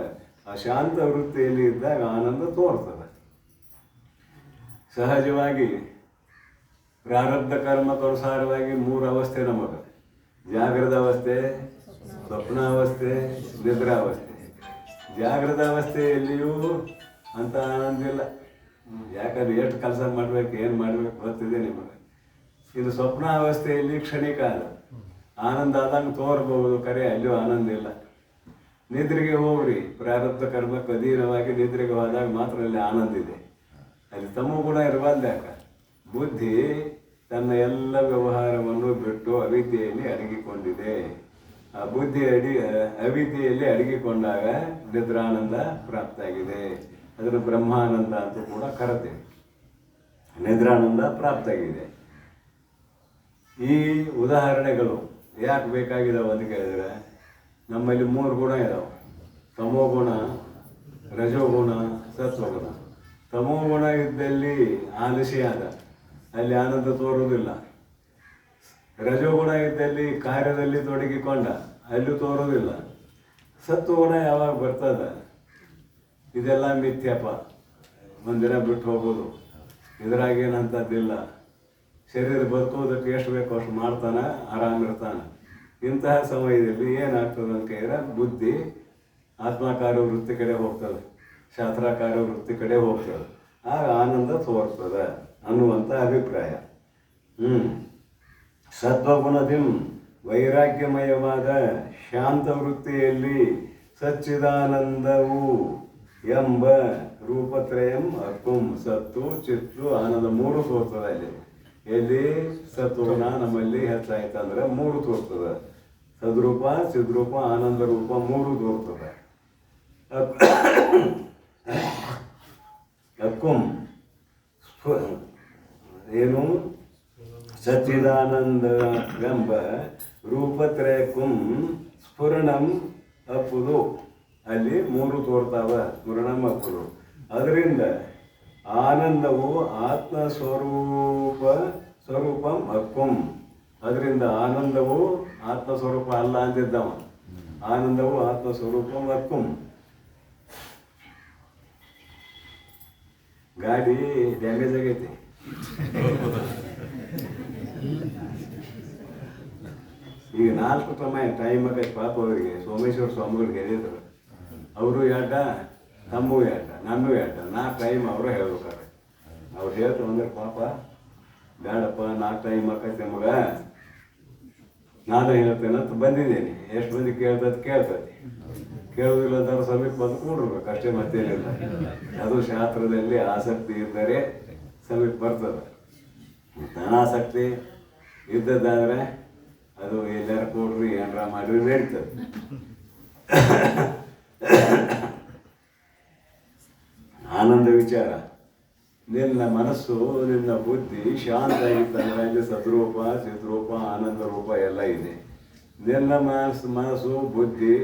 ಆ ಶಾಂತ ವೃತ್ತಿಯಲ್ಲಿ ಇದ್ದಾಗ ಆನಂದ ತೋರ್ತದೆ. ಸಹಜವಾಗಿ ಪ್ರಾರಬ್ಧ ಕರ್ಮಕ್ಕನುಸಾರವಾಗಿ 3 ಅವಸ್ಥೆ ನಮಗೆ: ಜಾಗೃತ ಅವಸ್ಥೆ, ಸ್ವಪ್ನಾವಸ್ಥೆ, ನಿದ್ರಾವಸ್ಥೆ. ಜಾಗೃತ ಅವಸ್ಥೆಯಲ್ಲಿಯೂ ಅಂತ ಆನಂದ ಇಲ್ಲ, ಯಾಕಂದ್ರೆ ಎಷ್ಟು ಕೆಲಸ ಮಾಡಬೇಕು, ಏನು ಮಾಡಬೇಕು ಗೊತ್ತಿದೆ ನಿಮಗೆ. ಇದು ಸ್ವಪ್ನಾವಸ್ಥೆಯಲ್ಲಿ ಕ್ಷಣಿಕ ಆನಂದ ಆದಂಗೆ ತೋರ್ಬೋದು, ಕರೆ ಅಲ್ಲಿಯೂ ಆನಂದ ಇಲ್ಲ. ನಿದ್ರೆಗೆ ಹೋಗ್ರಿ, ಪ್ರಾರಬ್ಧ ಕರ್ಮಕ್ಕೆ ಅಧೀನವಾಗಿ ನಿದ್ರೆಗೆ ಹೋದಾಗ ಮಾತ್ರ ಅಲ್ಲಿ ಆನಂದ ಇದೆ. ಅಲ್ಲಿ ತಮೋಗುಣ ಇರಬಾರ್ದು. ಯಾಕೆ? ಬುದ್ಧಿ ತನ್ನ ಎಲ್ಲ ವ್ಯವಹಾರವನ್ನು ಬಿಟ್ಟು ಅವಿದ್ಯೆಯಲ್ಲಿ ಅಡಗಿಕೊಂಡಿದೆ. ಆ ಬುದ್ಧಿ ಅವಿದ್ಯೆಯಲ್ಲಿ ಅಡಗಿಕೊಂಡಾಗ ನಿದ್ರಾನಂದ ಪ್ರಾಪ್ತಾಗಿದೆ. ಅದನ್ನು ಬ್ರಹ್ಮಾನಂದ ಅಂತ ಕೂಡ ಕರೆತೇವೆ. ನಿದ್ರಾನಂದ ಪ್ರಾಪ್ತಾಗಿದೆ. ಈ ಉದಾಹರಣೆಗಳು ಯಾಕೆ ಬೇಕಾಗಿದ್ದಾವೆ ಅಂತ ಕೇಳಿದ್ರೆ, ನಮ್ಮಲ್ಲಿ 3 ಗುಣ ಇದಾವೆ: ತಮೋಗುಣ, ರಜೋಗುಣ, ಸತ್ವಗುಣ. ತಮೋಗುಣ ಇದ್ದಲ್ಲಿ ಆಲಸ್ಯಾದ, ಅಲ್ಲಿ ಆನಂದ ತೋರುವುದಿಲ್ಲ. ರಜೋಗುಣ ಇದ್ದಲ್ಲಿ ಕಾರ್ಯದಲ್ಲಿ ತೊಡಗಿಕೊಂಡ, ಅಲ್ಲೂ ತೋರುವುದಿಲ್ಲ. ಸತ್ವಗುಣ ಯಾವಾಗ ಬರ್ತದ, ಇದೆಲ್ಲ ಮಿಥ್ಯಪ, ಒಂದಿನ ಬಿಟ್ಟು ಹೋಗೋದು, ಇದ್ರಾಗೇನಂಥದ್ದಿಲ್ಲ. ಶರೀರ ಬದುಕೋದಕ್ಕೆ ಎಷ್ಟು ಬೇಕೋ ಅಷ್ಟು ಮಾಡ್ತಾನೆ, ಆರಾಮಿರ್ತಾನೆ. ಇಂತಹ ಸಮಯದಲ್ಲಿ ಏನಾಗ್ತದೆ ಅಂತ ಕೇಳಿದ್ರೆ ಬುದ್ಧಿ ಆತ್ಮಾಕಾರ ವೃತ್ತಿ ಕಡೆ ಹೋಗ್ತದೆ. ಶಾಸ್ತ್ರಾಕಾರ ವೃತ್ತಿ ಕಡೆ ಹೋಗ್ತದೆ, ಆಗ ಆನಂದ ತೋರ್ತದೆ ಅನ್ನುವಂಥ ಅಭಿಪ್ರಾಯ. ಸತ್ವಗುಣದಿಂ ವೈರಾಗ್ಯಮಯವಾದ ಶಾಂತ ವೃತ್ತಿಯಲ್ಲಿ ಸಚ್ಚಿದಾನಂದವು ಎಂಬ ರೂಪತ್ರಯಂ ಅಕ್ಕುಂ. ಸತ್ತು ಚಿತ್ತು ಆನಂದ ಮೂರು ತೋರ್ತದೆ ಅಲ್ಲಿ. ಎಲ್ಲಿ ಸತ್ವಗುಣ ನಮ್ಮಲ್ಲಿ ಹೆಚ್ಚಾಯ್ತಂದ್ರೆ ಮೂರು ತೋರ್ತದೆ. ಸದ್ರೂಪ ಚಿದ್ರೂಪ ಆನಂದ ರೂಪ ಮೂರು ತೋರ್ತದೆ. ಅಕ್ಕುಂ ಏನು ಸಚ್ಚಿದಾನಂದವೆಂಬ ರೂಪತ್ರಯಕ್ಕುಂ ಸ್ಫುರಣಂ ಅಪ್ಪುದು. ಅಲ್ಲಿ ಮೂರು ತೋರ್ತಾವ, ಸ್ಫುರಣಂ ಅಪ್ಪುದು. ಅದರಿಂದ ಆನಂದವು ಸ್ವರೂಪಂ ಅಕ್ಕುಂ. ಅದರಿಂದ ಆನಂದವು ಆತ್ಮಸ್ವರೂಪ ಅಲ್ಲ ಅಂದಿದ್ದವ. ಆನಂದವು ಆತ್ಮಸ್ವರೂಪಂ ಅಕ್ಕುಂ. ಗಾಡಿ ಡ್ಯಾಮೇಜ್ ಆಗೈತಿ. ಈಗ 4 ಟೈಮ್ ಆಗೈತೆ ಪಾಪ ಅವರಿಗೆ. ಸೋಮೇಶ್ವರ ಸ್ವಾಮಿಗಳು ಹೇಳಿದ್ರು, ಅವರು ಯಾಟ ತಮ್ಮೂ ಯಾಟ ನನ್ನೂ ಯಾಟ 4 ಟೈಮ್ ಅವರು ಹೇಳ್ಬೇಕಾರೆ. ಅವ್ರು ಹೇಳ್ತಾರೆ ಅಂದ್ರೆ ಪಾಪ ಬೇಡಪ್ಪ 4 ಟೈಮ್ ಆಕೈತೆ ನಮಗೆ, ನಾನು ಹೇಳ್ತೇನೆ ಅಂತ ಬಂದಿದ್ದೇನೆ. ಎಷ್ಟು ಮಂದಿ ಕೇಳ್ತದೆ ಕೇಳೋದಿಲ್ಲ ಅಂತಾರೆ ಸಮೀಪ ಬಂದು ಕೂಡಿರ್ಬೇಕು ಅಷ್ಟೇ, ಮತ್ತೇನಿಲ್ಲ. ಅದು ಶಾಸ್ತ್ರದಲ್ಲಿ ಆಸಕ್ತಿ ಇದ್ದರೆ ಸಮೀಪ ಬರ್ತದೆ. ಅನಾಸಕ್ತಿ ಇದ್ದದ್ದಾದರೆ ಅದು ಎಲ್ಲಾರು ಕೊಡ್ರಿ ಏನಾರ ಮಾಡ್ರಿ ನಡೀತದೆ. ಆನಂದ ವಿಚಾರ. ನಿನ್ನ ಮನಸ್ಸು ನಿನ್ನ ಬುದ್ಧಿ ಶಾಂತ ಆಗಿತ್ತಂದ್ರೆ ಅಲ್ಲಿ ಸದ್ರೂಪ ಚಿದ್ರೂಪ ಆನಂದ ರೂಪ ಎಲ್ಲ ಇದೆ. ನಿನ್ನ ಮನಸ್ಸು ಬುದ್ಧಿ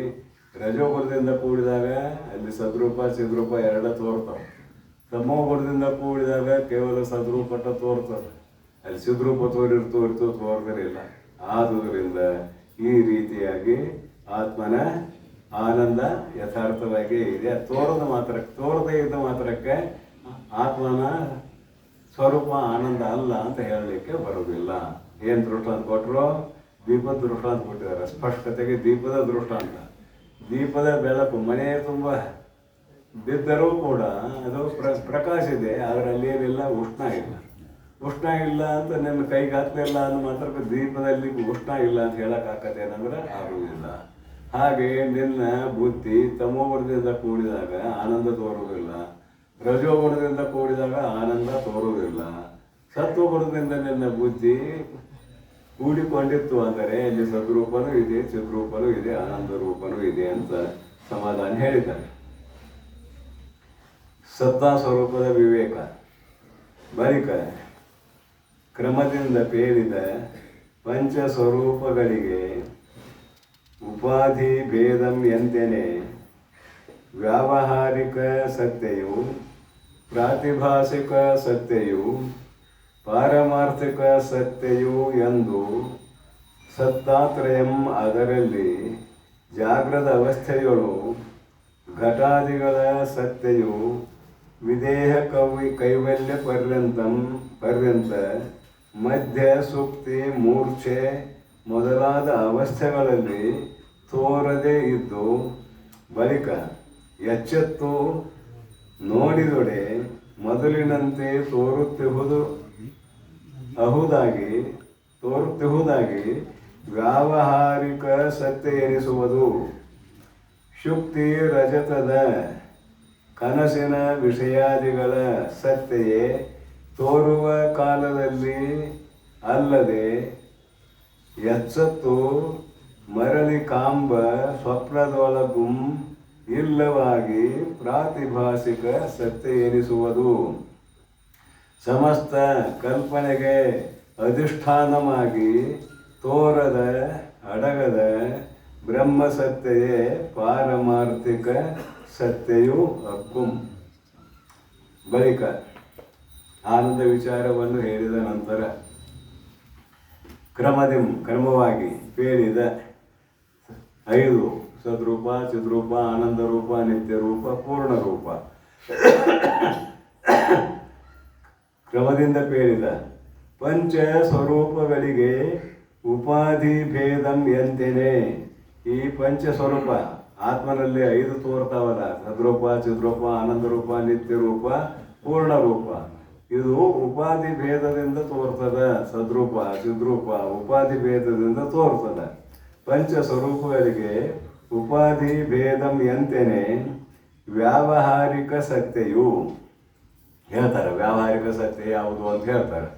ರಜೋಗುಣದಿಂದ ಕೂಡಿದಾಗ ಅಲ್ಲಿ ಸದ್ರೂಪ ಚಿದ್ರೂಪ ಎರಡ ತೋರ್ತಾವೆ. ತಮೋಗುಣದಿಂದ ಕೂಡಿದಾಗ ಕೇವಲ ಸದ್ರೂಪಟ ತೋರ್ತದೆ, ಅಲ್ಲಿ ಚಿದ್ರೂಪ ತೋರ್ದಿರಿಲ್ಲ. ಆದುದರಿಂದ ಈ ರೀತಿಯಾಗಿ ಆತ್ಮನ ಆನಂದ ಯಥಾರ್ಥವಾಗಿ ಇದೆ. ತೋರದೇ ಇದ್ದ ಮಾತ್ರಕ್ಕೆ ಆತ್ಮನ ಸ್ವರೂಪ ಆನಂದ ಅಲ್ಲ ಅಂತ ಹೇಳಲಿಕ್ಕೆ ಬರೋದಿಲ್ಲ. ಏನು ದೃಷ್ಟಾಂತ ಕೊಟ್ಟರು? ದೀಪದ ದೃಷ್ಟಾಂತ ಕೊಟ್ಟಿದ್ದಾರೆ. ಸ್ಪಷ್ಟತೆಗೆ ದೀಪದ ದೃಷ್ಟಾಂತ. ದೀಪದ ಬೆಳಕು ಮನೆ ತುಂಬ ಬಿದ್ದರೂ ಕೂಡ ಅದು ಪ್ರಕಾಶ ಇದೆ, ಆದರೆ ಅಲ್ಲೇನಿಲ್ಲ, ಉಷ್ಣ ಇಲ್ಲ. ಉಷ್ಣ ಇಲ್ಲ ಅಂತ ನನ್ನ ಕೈಗೆ ಹತ್ತಲಿಲ್ಲ ಅನ್ನೋ ಮಾತ್ರ ದೀಪದಲ್ಲಿ ಉಷ್ಣ ಇಲ್ಲ ಅಂತ ಹೇಳೋಕ್ಕಾಗತ್ತೆ ಏನಂದ್ರೆ ಆಗುವುದಿಲ್ಲ. ಹಾಗೆ ನಿನ್ನ ಬುದ್ಧಿ ತಮೋಗುಣದಿಂದ ಕೂಡಿದಾಗ ಆನಂದ ತೋರುವುದಿಲ್ಲ, ರಜೋಗುಣದಿಂದ ಕೂಡಿದಾಗ ಆನಂದ ತೋರುವುದಿಲ್ಲ. ಸತ್ವಗುಣದಿಂದ ನಿನ್ನ ಬುದ್ಧಿ ಕೂಡಿಕೊಂಡಿತ್ತು ಅಂದರೆ ಅಲ್ಲಿ ಸದ್ರೂಪನೂ ಇದೆ, ಚಿದ್ರೂಪನೂ ಇದೆ, ಆನಂದ ರೂಪನೂ ಇದೆ ಅಂತ ಸಮಾಧಾನ ಹೇಳಿದ್ದಾನೆ. ಸತ್ತಾ ಸ್ವರೂಪದ ವಿವೇಕ. ಬಳಿಕ ಕ್ರಮದಿಂದ ಪೇರಿದ ಪಂಚ ಸ್ವರೂಪಗಳಿಗೆ ಉಪಾಧಿ ಭೇದಂ ಎಂತೆನೆ ವ್ಯಾವಹಾರಿಕ ಸತ್ಯಯು, ಪ್ರಾತಿಭಾಸಿಕ ಸತ್ಯಯು, ಪಾರಮಾರ್ಥಿಕ ಸತ್ಯಯು ಎಂದು ಸತ್ತಾತ್ರಯಂ ಅದರಲ್ಲಿ ಜಾಗ್ರದ ಅವಸ್ಥೆಯೊಳು ಘಟಾದಿಗಳ ಸತ್ಯಯು ವಿದೇಹ ಕೈವಲ್ಯ ಪರ್ಯಂತ ಮಧ್ಯ ಸುಪ್ತಿ ಮೂರ್ಛೆ ಮೊದಲಾದ ಅವಸ್ಥೆಗಳಲ್ಲಿ ತೋರದೇ ಇದ್ದು ಬಳಿಕ ಎಚ್ಚೆತ್ತು ನೋಡಿದೊಡೆ ಮೊದಲಿನಂತೆ ತೋರುತ್ತಿಹುದಾಗಿ ವ್ಯಾವಹಾರಿಕ ಸತ್ಯ ಎನಿಸುವುದು. ಶುಕ್ತಿ ರಜತದ ಕನಸಿನ ವಿಷಯಾದಿಗಳ ಸತ್ಯಯೇ ತೋರುವ ಕಾಲದಲ್ಲಿ ಅಲ್ಲದೆ ಎಚ್ಚತ್ತು ಮರಳಿ ಕಾಂಬ ಸ್ವಪ್ನದೊಳಗುಂ ಇಲ್ಲವಾಗಿ ಪ್ರಾತಿಭಾಸಿಕ ಸತ್ಯ ಎನಿಸುವುದು. ಸಮಸ್ತ ಕಲ್ಪನೆಗೆ ಅಧಿಷ್ಠಾನವಾಗಿ ತೋರದ ಅಡಗದ ಬ್ರಹ್ಮ ಸತ್ಯಯೇ ಪಾರಮಾರ್ಥಿಕ ಸತ್ಯಯು ಅಕ್ಕುಂ. ಬಳಿಕ ಆನಂದ ವಿಚಾರವನ್ನು ಹೇಳಿದ ನಂತರ ಕ್ರಮವಾಗಿ ಹೇಳಿದ 5 ಸದ್ರೂಪ, ಚಿದ್ರೂಪ, ಆನಂದ ರೂಪ, ನಿತ್ಯ ರೂಪ, ಪೂರ್ಣ ರೂಪ. ಕ್ರಮದಿಂದ ಪೇಳಿದ ಪಂಚ ಸ್ವರೂಪಗಳಿಗೆ ಉಪಾಧಿ ಭೇದಂ ಎಂತೆನೆ. ಈ ಪಂಚ ಸ್ವರೂಪ ಆತ್ಮನಲ್ಲಿ 5 ತೋರ್ತಾವಲ್ಲ, ಸದ್ರೂಪ, ಚಿದ್ರೂಪ, ಆನಂದ ರೂಪ, ನಿತ್ಯ ರೂಪ, ಪೂರ್ಣ ರೂಪ. ಇದು ಉಪಾಧಿ ಭೇದದಿಂದ ತೋರ್ತದ. ಸದ್ರೂಪ ಚಿದ್ರೂಪ ಉಪಾಧಿ ಭೇದದಿಂದ ತೋರ್ತದ. ಪಂಚ ಸ್ವರೂಪಗಳಿಗೆ ಉಪಾಧಿ ಭೇದಂ ಎಂತೆನೆ ವ್ಯಾವಹಾರಿಕ ಸತ್ಯವು ಹೇಳ್ತಾರೆ. ವ್ಯಾವಹಾರಿಕ ಸತ್ಯ ಯಾವುದು ಅಂತ ಹೇಳ್ತಾರೆ.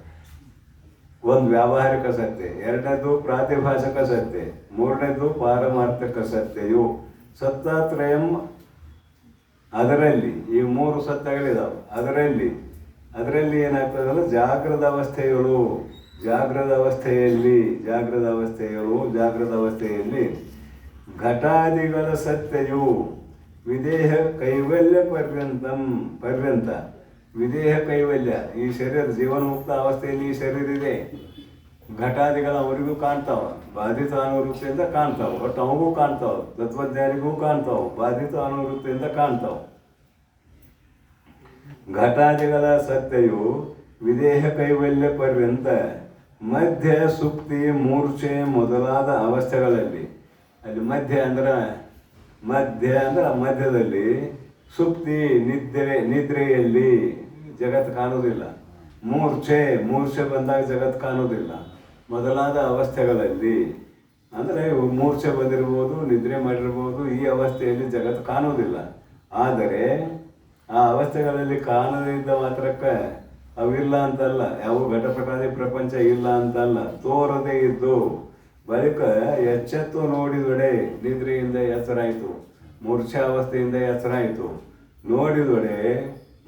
ಒಂದು ವ್ಯಾವಹಾರಿಕ ಸತ್ಯ, ಎರಡನೇದು ಪ್ರಾತಿಭಾಷಕ ಸತ್ಯ, ಮೂರನೇದು ಪಾರಮಾರ್ಥಕ ಸತ್ಯವು. ಸತ್ತಾತ್ರಯಂ ಅದರಲ್ಲಿ ಈ 3 ಸತ್ಯಗಳಿದಾವೆ. ಅದರಲ್ಲಿ ಏನಾಗ್ತದಲ್ಲ, ಜಾಗೃತ ಅವಸ್ಥೆಯಲ್ಲಿ ಘಟಾದಿಗಳ ಸತ್ಯವು ವಿದೇಹ ಕೈವಲ್ಯ ಪರ್ಯಂತ ವಿದೇಹ ಕೈವಲ್ಯ, ಈ ಶರೀರ ಜೀವನ್ಮುಕ್ತ ಅವಸ್ಥೆಯಲ್ಲಿ ಈ ಶರೀರ ಇದೆ. ಘಟಾದಿಗಳು ಅವರಿಗೂ ಕಾಣ್ತಾವ, ಬಾಧಿತ ಅನುವೃತ್ತಿಯಿಂದ ಕಾಣ್ತಾವ. ಒಟ್ಟು ಅವಗೂ ಕಾಣ್ತಾವ, ತತ್ವಜ್ಞಾನಿಗೂ ಕಾಣ್ತಾವ, ಬಾಧಿತ ಅನುವೃತ್ತಿಯಿಂದ ಕಾಣ್ತಾವ. ಘಟಾದಿಗಳ ಸತ್ಯವು ವಿದೇಹ ಕೈವಲ್ಯ ಪರ್ಯಂತ ಮಧ್ಯ ಸುಪ್ತಿ ಮೂರ್ಛೆ ಮೊದಲಾದ ಅವಸ್ಥೆಗಳಲ್ಲಿ, ಅಲ್ಲಿ ಮಧ್ಯ ಅಂದ್ರೆ ಮಧ್ಯದಲ್ಲಿ ಸುಪ್ತಿ ನಿದ್ರೆಯಲ್ಲಿ ಜಗತ್ತು ಕಾಣುವುದಿಲ್ಲ. ಮೂರ್ಛೆ ಬಂದಾಗ ಜಗತ್ತು ಕಾಣುವುದಿಲ್ಲ. ಮೊದಲಾದ ಅವಸ್ಥೆಗಳಲ್ಲಿ ಅಂದರೆ ಮೂರ್ಛೆ ಬಂದಿರ್ಬೋದು, ನಿದ್ರೆ ಮಾಡಿರ್ಬೋದು, ಈ ಅವಸ್ಥೆಯಲ್ಲಿ ಜಗತ್ತು ಕಾಣುವುದಿಲ್ಲ. ಆದರೆ ಆ ಅವಸ್ಥೆಗಳಲ್ಲಿ ಕಾಣದಿದ್ದ ಮಾತ್ರಕ್ಕೆ ಅವಿಲ್ಲ ಅಂತಲ್ಲ, ಯಾವ ಘಟಪಟಾದಿ ಪ್ರಪಂಚ ಇಲ್ಲ ಅಂತಲ್ಲ, ತೋರದೇ ಇದ್ದು ಬಳಿಕ ಎಚ್ಚೆತ್ತು ನೋಡಿದೊಡೆ ನಿದ್ರೆಯಿಂದ ಎಚ್ಚರಾಯಿತು, ಮೂರ್ಛಾವಸ್ಥೆಯಿಂದ ಎಚ್ಚರಾಯಿತು. ನೋಡಿದೊಡೆ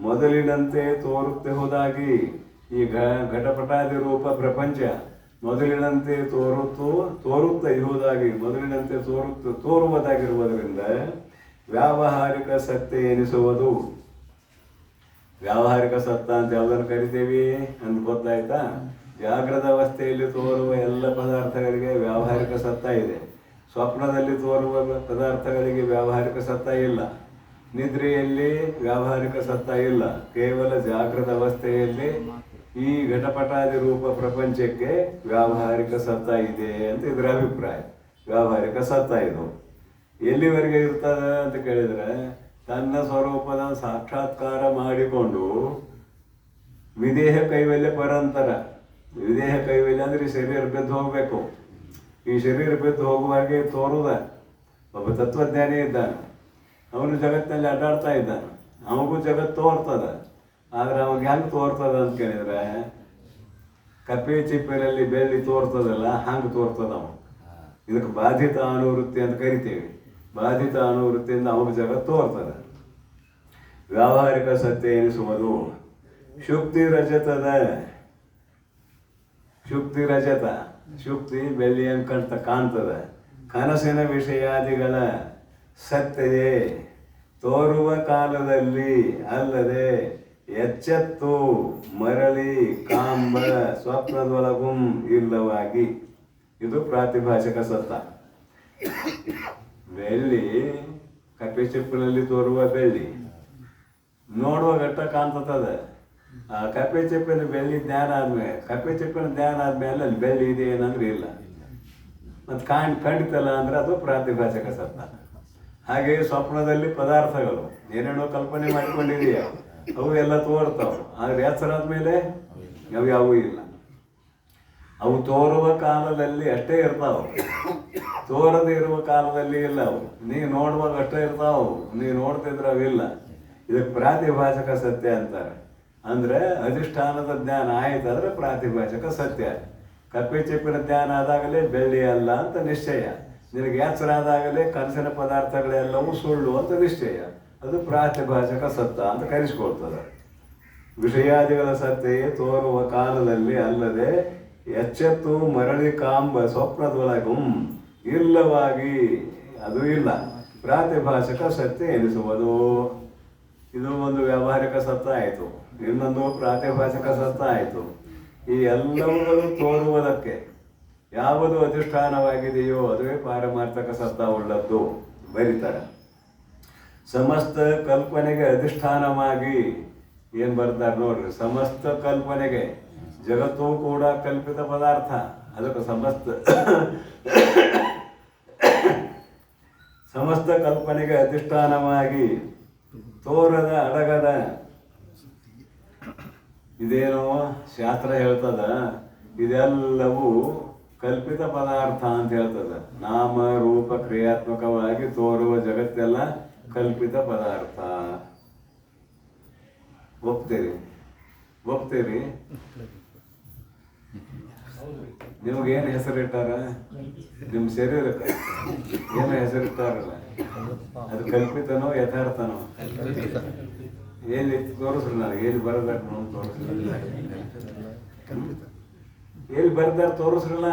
ಮೊದಲಿನಂತೆ ತೋರುತ್ತೆ ಹೋದಾಗಿ ಈ ಘಟಪಟಾದಿ ರೂಪ ಪ್ರಪಂಚ ಮೊದಲಿನಂತೆ ತೋರುತ್ತ ಇರುವುದಾಗಿ, ಮೊದಲಿನಂತೆ ತೋರುವುದಾಗಿರುವುದರಿಂದ ವ್ಯಾವಹಾರಿಕ ಸತ್ಯ ಎನಿಸುವುದು. ವ್ಯಾವಹಾರಿಕ ಸತ್ತ ಅಂತ ಯಾವುದನ್ನು ಕರಿತೀವಿ ಅಂತ ಗೊತ್ತಾಯ್ತಾ? ಜಾಗೃತ ಅವಸ್ಥೆಯಲ್ಲಿ ತೋರುವ ಎಲ್ಲ ಪದಾರ್ಥಗಳಿಗೆ ವ್ಯಾವಹಾರಿಕ ಸತ್ತ ಇದೆ. ಸ್ವಪ್ನದಲ್ಲಿ ತೋರುವ ಪದಾರ್ಥಗಳಿಗೆ ವ್ಯಾವಹಾರಿಕ ಸತ್ತ ಇಲ್ಲ. ನಿದ್ರೆಯಲ್ಲಿ ವ್ಯಾವಹಾರಿಕ ಸತ್ತ ಇಲ್ಲ. ಕೇವಲ ಜಾಗೃತ ಅವಸ್ಥೆಯಲ್ಲಿ ಈ ಘಟಪಟಾದಿ ರೂಪ ಪ್ರಪಂಚಕ್ಕೆ ವ್ಯಾವಹಾರಿಕ ಸತ್ತ ಇದೆ ಅಂತ ಇದರ ಅಭಿಪ್ರಾಯ. ವ್ಯಾವಹಾರಿಕ ಸತ್ತ ಇದು ಎಲ್ಲಿವರೆಗೆ ಇರ್ತದೆ ಅಂತ ಕೇಳಿದರೆ, ತನ್ನ ಸ್ವರೂಪದ ಸಾಕ್ಷಾತ್ಕಾರ ಮಾಡಿಕೊಂಡು ವಿದೇಹ ಕೈವಲ್ಯ ಪರಂತರ. ವಿದೇಹ ಕೈವಲ್ಯ ಅಂದರೆ ಶರೀರ ಬಿದ್ದು ಹೋಗಬೇಕು. ಈ ಶರೀರ ಬಿದ್ದು ಹೋಗುವಾಗೆ ತೋರುದ ಒಬ್ಬ ತತ್ವಜ್ಞಾನಿ ಇದ್ದಾನೆ. ಅವನು ಜಗತ್ತಿನಲ್ಲಿ ಅಡ್ಡಾಡ್ತಾ ಇದ್ದಾನೆ. ಅವನಿಗೂ ಜಗತ್ತು ತೋರ್ತದ. ಆದರೆ ಅವಾಗ ಹೆಂಗೆ ತೋರ್ತದ ಅಂತ ಕೇಳಿದರೆ, ಕಪ್ಪೆ ಚಿಪ್ಪಿನಲ್ಲಿ ಬೆಳ್ಳಿ ತೋರ್ತದಲ್ಲ, ಹಂಗೆ ತೋರ್ತದ ಅವನು. ಇದಕ್ಕೆ ಬಾಧಿತ ಅನುವೃತ್ತಿ ಅಂತ ಕರಿತೀವಿ. ಬಾಧಿತ ಅನುವೃತ್ತಿಯಿಂದ ಅವಾಗ ಜಗತ್ತು ತೋರ್ತದೆ. ವ್ಯಾವಹಾರಿಕ ಸತ್ಯ ಎನಿಸುವುದು ಶುಕ್ತಿ ರಜತ. ಶುಕ್ತಿ ಬೆಳ್ಳಿಯಂತ ಕಾಣ್ತದೆ. ಕನಸಿನ ವಿಷಯಾದಿಗಳ ಸತ್ಯಯೇ ತೋರುವ ಕಾಲದಲ್ಲಿ ಅಲ್ಲದೆ ಎಚ್ಚೆತ್ತು ಮರಳಿ ಕಾಂಬ ಸ್ವಪ್ನದೊಳಗುಂ ಇಲ್ಲವಾಗಿ. ಇದು ಪ್ರಾತಿಭಾಷಕ ಸತ್ತ. ಬೆಳ್ಳಿ ಕಪ್ಪೆ ಚಿಪ್ಪಿನಲ್ಲಿ ತೋರುವ ಬೆಳ್ಳಿ ನೋಡುವ ಘಟ್ಟ ಕಾಣ್ತದೆ. ಆ ಕಪ್ಪೆ ಚಿಪ್ಪಿನ ಬೆಳ್ಳಿ ಜ್ಞಾನ ಆದ್ಮೇಲೆ, ಕಪ್ಪೆ ಚಿಪ್ಪಿನ ಜ್ಞಾನ ಆದ್ಮೇಲೆ ಅಲ್ಲಿ ಬೆಳ್ಳಿ ಇದೆ ಏನಂದ್ರೆ ಇಲ್ಲ. ಮತ್ತು ಖಂಡಿತಲ್ಲ ಅಂದ್ರೆ ಅದು ಪ್ರಾತಿಭಾಷಕ ಸತ್ತ. ಹಾಗೆ ಸ್ವಪ್ನದಲ್ಲಿ ಪದಾರ್ಥಗಳು ಏನೇನೋ ಕಲ್ಪನೆ ಮಾಡಿಕೊಂಡಿದೆಯ, ಅವು ಎಲ್ಲ ತೋರ್ತಾವೆ. ಆದರೆ ಎಚ್ಚರ ಆದ್ಮೇಲೆ ಅವು ಯಾವೂ ಇಲ್ಲ. ಅವು ತೋರುವ ಕಾಲದಲ್ಲಿ ಅಷ್ಟೇ ಇರ್ತಾವೆ, ತೋರದೇ ಇರುವ ಕಾಲದಲ್ಲಿ ಇಲ್ಲ. ಅವು ನೀವು ನೋಡುವಾಗ ಅಷ್ಟೇ ಇರ್ತಾವೆ, ನೀವು ನೋಡ್ತಿದ್ರೆ ಅವಿಲ್ಲ. ಇದಕ್ಕೆ ಪ್ರಾತಿಭಾಷಕ ಸತ್ಯ ಅಂತಾರೆ. ಅಂದರೆ ಅಧಿಷ್ಠಾನದ ಜ್ಞಾನ ಆಯ್ತಾದ್ರೆ ಪ್ರಾತಿಭಾಷಕ ಸತ್ಯ. ಕಪ್ಪೆ ಚಿಪ್ಪಿನ ಜ್ಞಾನ ಆದಾಗಲೇ ಬೆಳ್ಳಿ ಅಲ್ಲ ಅಂತ ನಿಶ್ಚಯ. ನಿನಗೆ ಎಚ್ಚರ ಆದಾಗಲೇ ಕನಸಿನ ಪದಾರ್ಥಗಳೆಲ್ಲವೂ ಸುಳ್ಳು ಅಂತ ನಿಶ್ಚಯ. ಅದು ಪ್ರಾತಿಭಾಷಕ ಸತ್ತ ಅಂತ ಕರೆಸ್ಕೊಳ್ತದೆ. ವಿಷಯಾದಿಗಳ ಸತ್ಯೆ ತೋರುವ ಕಾಲದಲ್ಲಿ ಅಲ್ಲದೆ ಎಚ್ಚೆತ್ತು ಮರಳಿ ಕಾಂಬ ಸ್ವಪ್ನದೊಳಗೂ ಇಲ್ಲವಾಗಿ, ಅದು ಇಲ್ಲ. ಪ್ರಾತಿಭಾಷಕ ಸತ್ಯ ಎನಿಸುವುದು. ಇದು ಒಂದು ವ್ಯಾವಹಾರಿಕ ಸತ್ತ ಆಯಿತು. ಇನ್ನೊಂದು ಪ್ರಾತಿಭಾಷಕ ಸತ್ತ ಆಯಿತು. ಈ ಎಲ್ಲವುಗಳು ತೋರುವುದಕ್ಕೆ ಯಾವುದು ಅಧಿಷ್ಠಾನವಾಗಿದೆಯೋ ಅದುವೇ ಪಾರಮಾರ್ಥಕ ಸತ್ತ ಉಳ್ಳದ್ದು ಬರೀತಾರೆ. ಸಮಸ್ತ ಕಲ್ಪನೆಗೆ ಅಧಿಷ್ಠಾನವಾಗಿ ಏನು ಬರ್ತಾರೆ ನೋಡ್ರಿ. ಸಮಸ್ತ ಕಲ್ಪನೆಗೆ, ಜಗತ್ತು ಕೂಡ ಕಲ್ಪಿತ ಪದಾರ್ಥ. ಅದಕ್ಕೆ ಸಮಸ್ತ ಕಲ್ಪನೆಗೆ ಅಧಿಷ್ಠಾನವಾಗಿ ತೋರದ ಅಡಗದ. ಇದೇನೋ ಶಾಸ್ತ್ರ ಹೇಳ್ತದ, ಇದೆಲ್ಲವೂ ಕಲ್ಪಿತ ಪದಾರ್ಥ ಅಂತ ಹೇಳ್ತದ. ನಾಮ ರೂಪ ಕ್ರಿಯಾತ್ಮಕವಾಗಿ ತೋರುವ ಜಗತ್ತೆಲ್ಲ ಕಲ್ಪಿತ ಪದಾರ್ಥ. ಒಪ್ತೀರಿ? ನಿಮಗೇನು ಹೆಸರಿಟ್ಟಾರ? ನಿಮ್ಮ ಶರೀರಕ್ಕೆ ಏನು ಹೆಸರಿಟ್ಟಾರಲ್ಲ, ಅದು ಕಲ್ಪಿತನೋ ಯಥಾರ್ಥನೋ? ಎಲ್ಲಿ ತೋರಿಸ್ರಿ, ನನಗೆ ಎಲ್ಲಿ ಬರದಾರ ತೋರಿಸ್ರಿ, ಎಲ್ಲಿ ಬರ್ದಾರ ತೋರಿಸ್ರಲ್ಲ.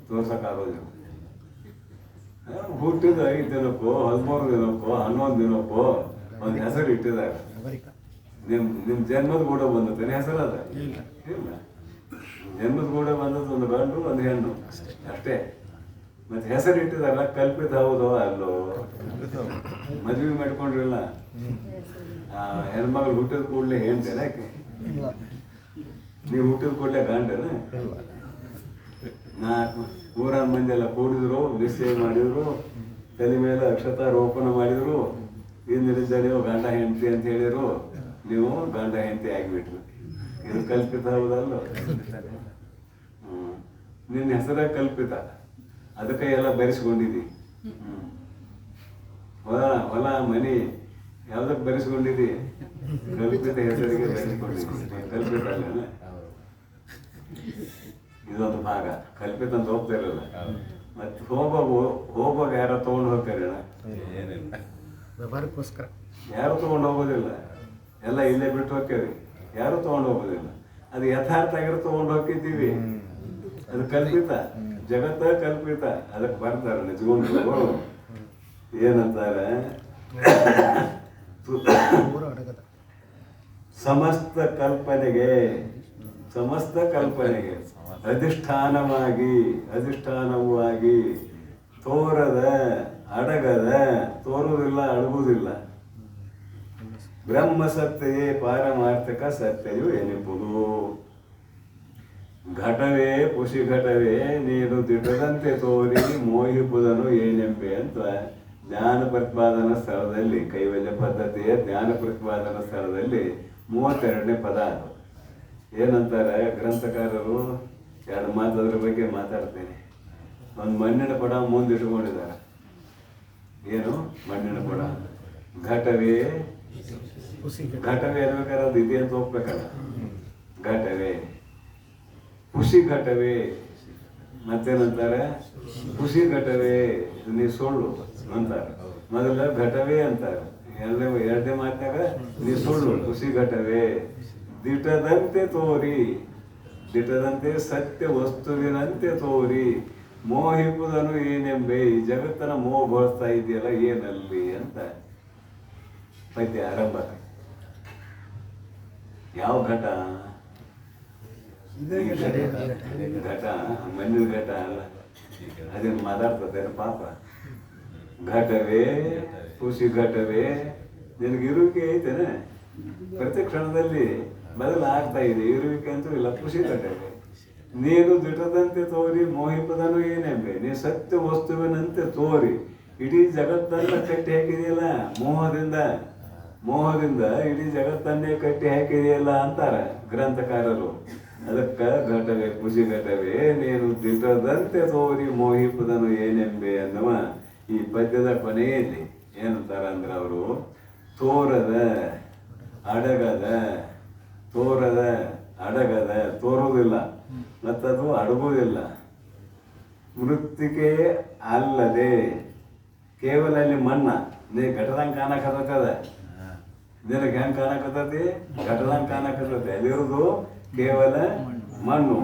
ತೋರ್ಸಕ್ಕಾಗೋದಿಲ್ಲ. ಹುಟ್ಟಿದ 5 ದಿನಕ್ಕೋ 13 ದಿನಕ್ಕೋ 11 ದಿನಕ್ಕೋ ಒಂದು ಹೆಸರು ಇಟ್ಟಿದ್ದಾರೆ. ನಿಮ್ಮ ಜನ್ಮದ ಕೂಡ ಬಂದತ್ತೇನೆ ಹೆಸರು? ಅದ ಇಲ್ಲ. ಜನ್ಮದ ಕೂಡ ಬಂದದ್ದು ಒಂದು ಗಂಡು ಒಂದು ಹೆಣ್ಣು ಅಷ್ಟೇ. ಮತ್ತೆ ಹೆಸರು ಇಟ್ಟಿದಾರಲ್ಲ, ಕಲ್ಪಿತ ಹೌದೋ ಅಲ್ಲೋ? ಮದುವೆ ಮಾಡ್ಕೊಂಡ್ರಿಲ್ಲ, ಹೆಣ್ಮಗಳು ಹುಟ್ಟಿದ ಕೂಡಲೇ ಹೇಳ್ತೇನೆ ಯಾಕೆ? ನೀವು ಹುಟ್ಟಿದ ಕೂಡಲೇ ಗಂಡನ? 4 ಊರಾನ ಮಂದಿ ಎಲ್ಲ ಕೂಡಿದ್ರು, ನಿಶ್ಚಯ ಮಾಡಿದ್ರು, ತಲೆ ಮೇಲೆ ಅಕ್ಷತಾರೋಪಣ ಮಾಡಿದ್ರು, ಇಂದಿನಿಂದ ನೀವು ಗಂಡ ಹೆಂಡತಿ ಅಂತ ಹೇಳಿದ್ರು, ನೀವು ಗಂಡ ಹೆಂಡತಿ ಆಗಿಬಿಟ್ರು. ಇದು ಕಲ್ಪಿತ ಹೌದಲ್ಲ? ನಿನ್ನ ಹೆಸರ ಕಲ್ಪಿತ, ಅದಕ್ಕೆ ಎಲ್ಲ ಬರೆಸ್ಕೊಂಡಿದ್ದಿ. ಹೊಲ ಮನಿ ಯಾವ್ದಕ್ಕೆ ಬರೆಸ್ಕೊಂಡಿದ್ದಿ? ಕಲ್ಪಿತ ಹೆಸರಿಗೆ ಬರೆಸ್ಕೊಂಡಿದ್ದಿ. ಕಲ್ಪಿತ ಅಲ್ಲ, ಇದೊಂದು ಭಾಗ ಕಲ್ಪಿತ ಅಂತ ಹೋಗ್ತಾ ಇರಲ್ಲ. ಮತ್ತೆ ಹೋಗುವಾಗ ಯಾರೋ ತಗೊಂಡು ಹೋಗ್ತಾರೆ? ವ್ಯವಹಾರಕ್ಕೋಸ್ಕರ ಯಾರು ತಗೊಂಡು ಹೋಗೋದಿಲ್ಲ, ಎಲ್ಲ ಇಲ್ಲೇ ಬಿಟ್ಟು ಹೋಗ್ತೇವೆ. ಯಾರು ತಗೊಂಡು ಹೋಗೋದಿಲ್ಲ. ಅದು ಯಥಾರ್ಥ ಆಗಿರೋ ತಗೊಂಡು ಹೋಗಿದ್ದೀವಿ. ಅದು ಕಲ್ಪಿತ, ಜಗತ್ತ ಕಲ್ಪಿತ. ಅದಕ್ಕೆ ಬರ್ತಾರೆ ನಿಜಗೊಂಡು ಏನಂತಾರೆ, ಸಮಸ್ತ ಕಲ್ಪನೆಗೆ ಅಧಿಷ್ಠಾನವೂ ಆಗಿ ತೋರದ ಅಡಗದ, ತೋರುವುದಿಲ್ಲ ಅಡಗುವುದಿಲ್ಲ. ಬ್ರಹ್ಮ ಸತ್ಯಯೇ ಪಾರಮಾರ್ಥಕ ಸತ್ಯಯು ಎನಿಪುದು. ಘಟವೇ ಪುಷಿ ಘಟವೇ ನೀನು ದಿಟದಂತೆ ತೋರಿ ಮೋಹಿಪುದನು ಏನೆಂಬೆ ಅಂತ ಜ್ಞಾನ ಪ್ರತಿಪಾದನಾ ಸ್ಥಳದಲ್ಲಿ, ಕೈವಲ್ಯ ಪದ್ಧತಿಯ ಜ್ಞಾನ ಪ್ರತಿಪಾದನಾ ಸ್ಥಳದಲ್ಲಿ 32ನೇ ಪದ. ಅದು ಏನಂತಾರೆ ಗ್ರಂಥಕಾರರು? 2 ಮಾತು ಅದ್ರ ಬಗ್ಗೆ ಮಾತಾಡ್ತೇನೆ. ಒಂದು ಮಣ್ಣಿನ ಕೊಡ ಮುಂದಿಟ್ಕೊಂಡಿದ್ದಾರೆ. ಏನು ಮಣ್ಣಿನ ಕೊಡ? ಘಟವೇ ಇರ್ಬೇಕಾದ್ರೆ ಅದು ಇದೆ ಅಂತ ಹೋಗ್ಬೇಕಲ್ಲ. ಘಟವೇ ಖುಷಿ ಘಟವೇ. ಮತ್ತೇನಂತಾರೆ? ಖುಷಿ ಘಟವೇ ನೀ ಸುಳ್ಳು ಅಂತಾರೆ. ಮೊದಲ ಘಟವೇ ಅಂತಾರೆ. ಎರಡನೇ ಮಾತಾಗ ನೀ ಸುಳ್ಳು, ಖುಷಿ ಘಟವೇ. ದಿಟದಂತೆ ತೋರಿ, ದಿಟದಂತೆ ಸತ್ಯ ವಸ್ತುವಿನಂತೆ ತೋರಿ ಮೋಹಿಪುದನು ಏನೆಂಬೆ. ಈ ಜಗತ್ತನ ಮೋಹಗೊಳಿಸ್ತಾ ಇದೆಯಲ್ಲ ಏನಲ್ಲಿ ಅಂತ ಪದ್ಯ ಆರಂಭ. ಯಾವ ಘಟ? ಘಟ ಮಣ್ಣಿನ ಘಟ ಅಲ್ಲ, ಅದೇನು ಮಾತಾಡ್ತದೇನು ಪಾಪ? ಘಟವೇ ಖುಷಿ ಘಟವೇ. ನಿನಗೆ ಇರುವಿಕೆ ಐತೇನೆ, ಪ್ರತಿ ಕ್ಷಣದಲ್ಲಿ ಬದಲಾಗ್ತಾ ಇದೆ. ಇರುವಿಕೆ ಅಂತೂ ಇಲ್ಲ, ಖುಷಿ ಘಟವೇ. ನೀನು ದಿಟದಂತೆ ತೋರಿ ಮೋಹಿಪದನು ಏನೆಂಬೆ. ನೀ ಸತ್ಯ ವಸ್ತುವಿನಂತೆ ತೋರಿ ಇಡೀ ಜಗತ್ತನ್ನ ಕಟ್ಟಿ ಹಾಕಿದೆಯಲ್ಲ ಮೋಹದಿಂದ ಇಡೀ ಜಗತ್ತನ್ನೇ ಕಟ್ಟಿ ಹಾಕಿದೆಯಲ್ಲ ಅಂತಾರೆ ಗ್ರಂಥಕಾರರು. ಅದಕ್ಕೆ ಘಟವೇ ಖುಷಿ ಘಟವೇ ನೀನು ದಿಟದಂತೆ ತೋರಿ ಮೋಹಿಪದನು ಏನೆಂಬೆ ಅನ್ನುವ ಈ ಪದ್ಯದ ಕೊನೆಯಲ್ಲಿ ಏನಂತಾರೆ ಅಂದ್ರೆ ಅವರು, ತೋರದ ಅಡಗದ ತೋರುವುದಿಲ್ಲ ಮತ್ತದು ಅಡಗುವುದಿಲ್ಲ. ಮೃತ್ತಿಕೆ ಅಲ್ಲದೆ ಕೇವಲ ಅಲ್ಲಿ ಮಣ್ಣ. ನೀ ಘಟದಂಗೆ ಕಾಣಕತ್ತದ, ನಿನಗೆ ಹೆಂಗೆ ಕಾಣಕತ್ತತಿ? ಘಟದಂಗೆ ಕಾಣಕತ್ತತಿ. ಅಲ್ಲಿರೋದು ಕೇವಲ ಮಣ್ಣು.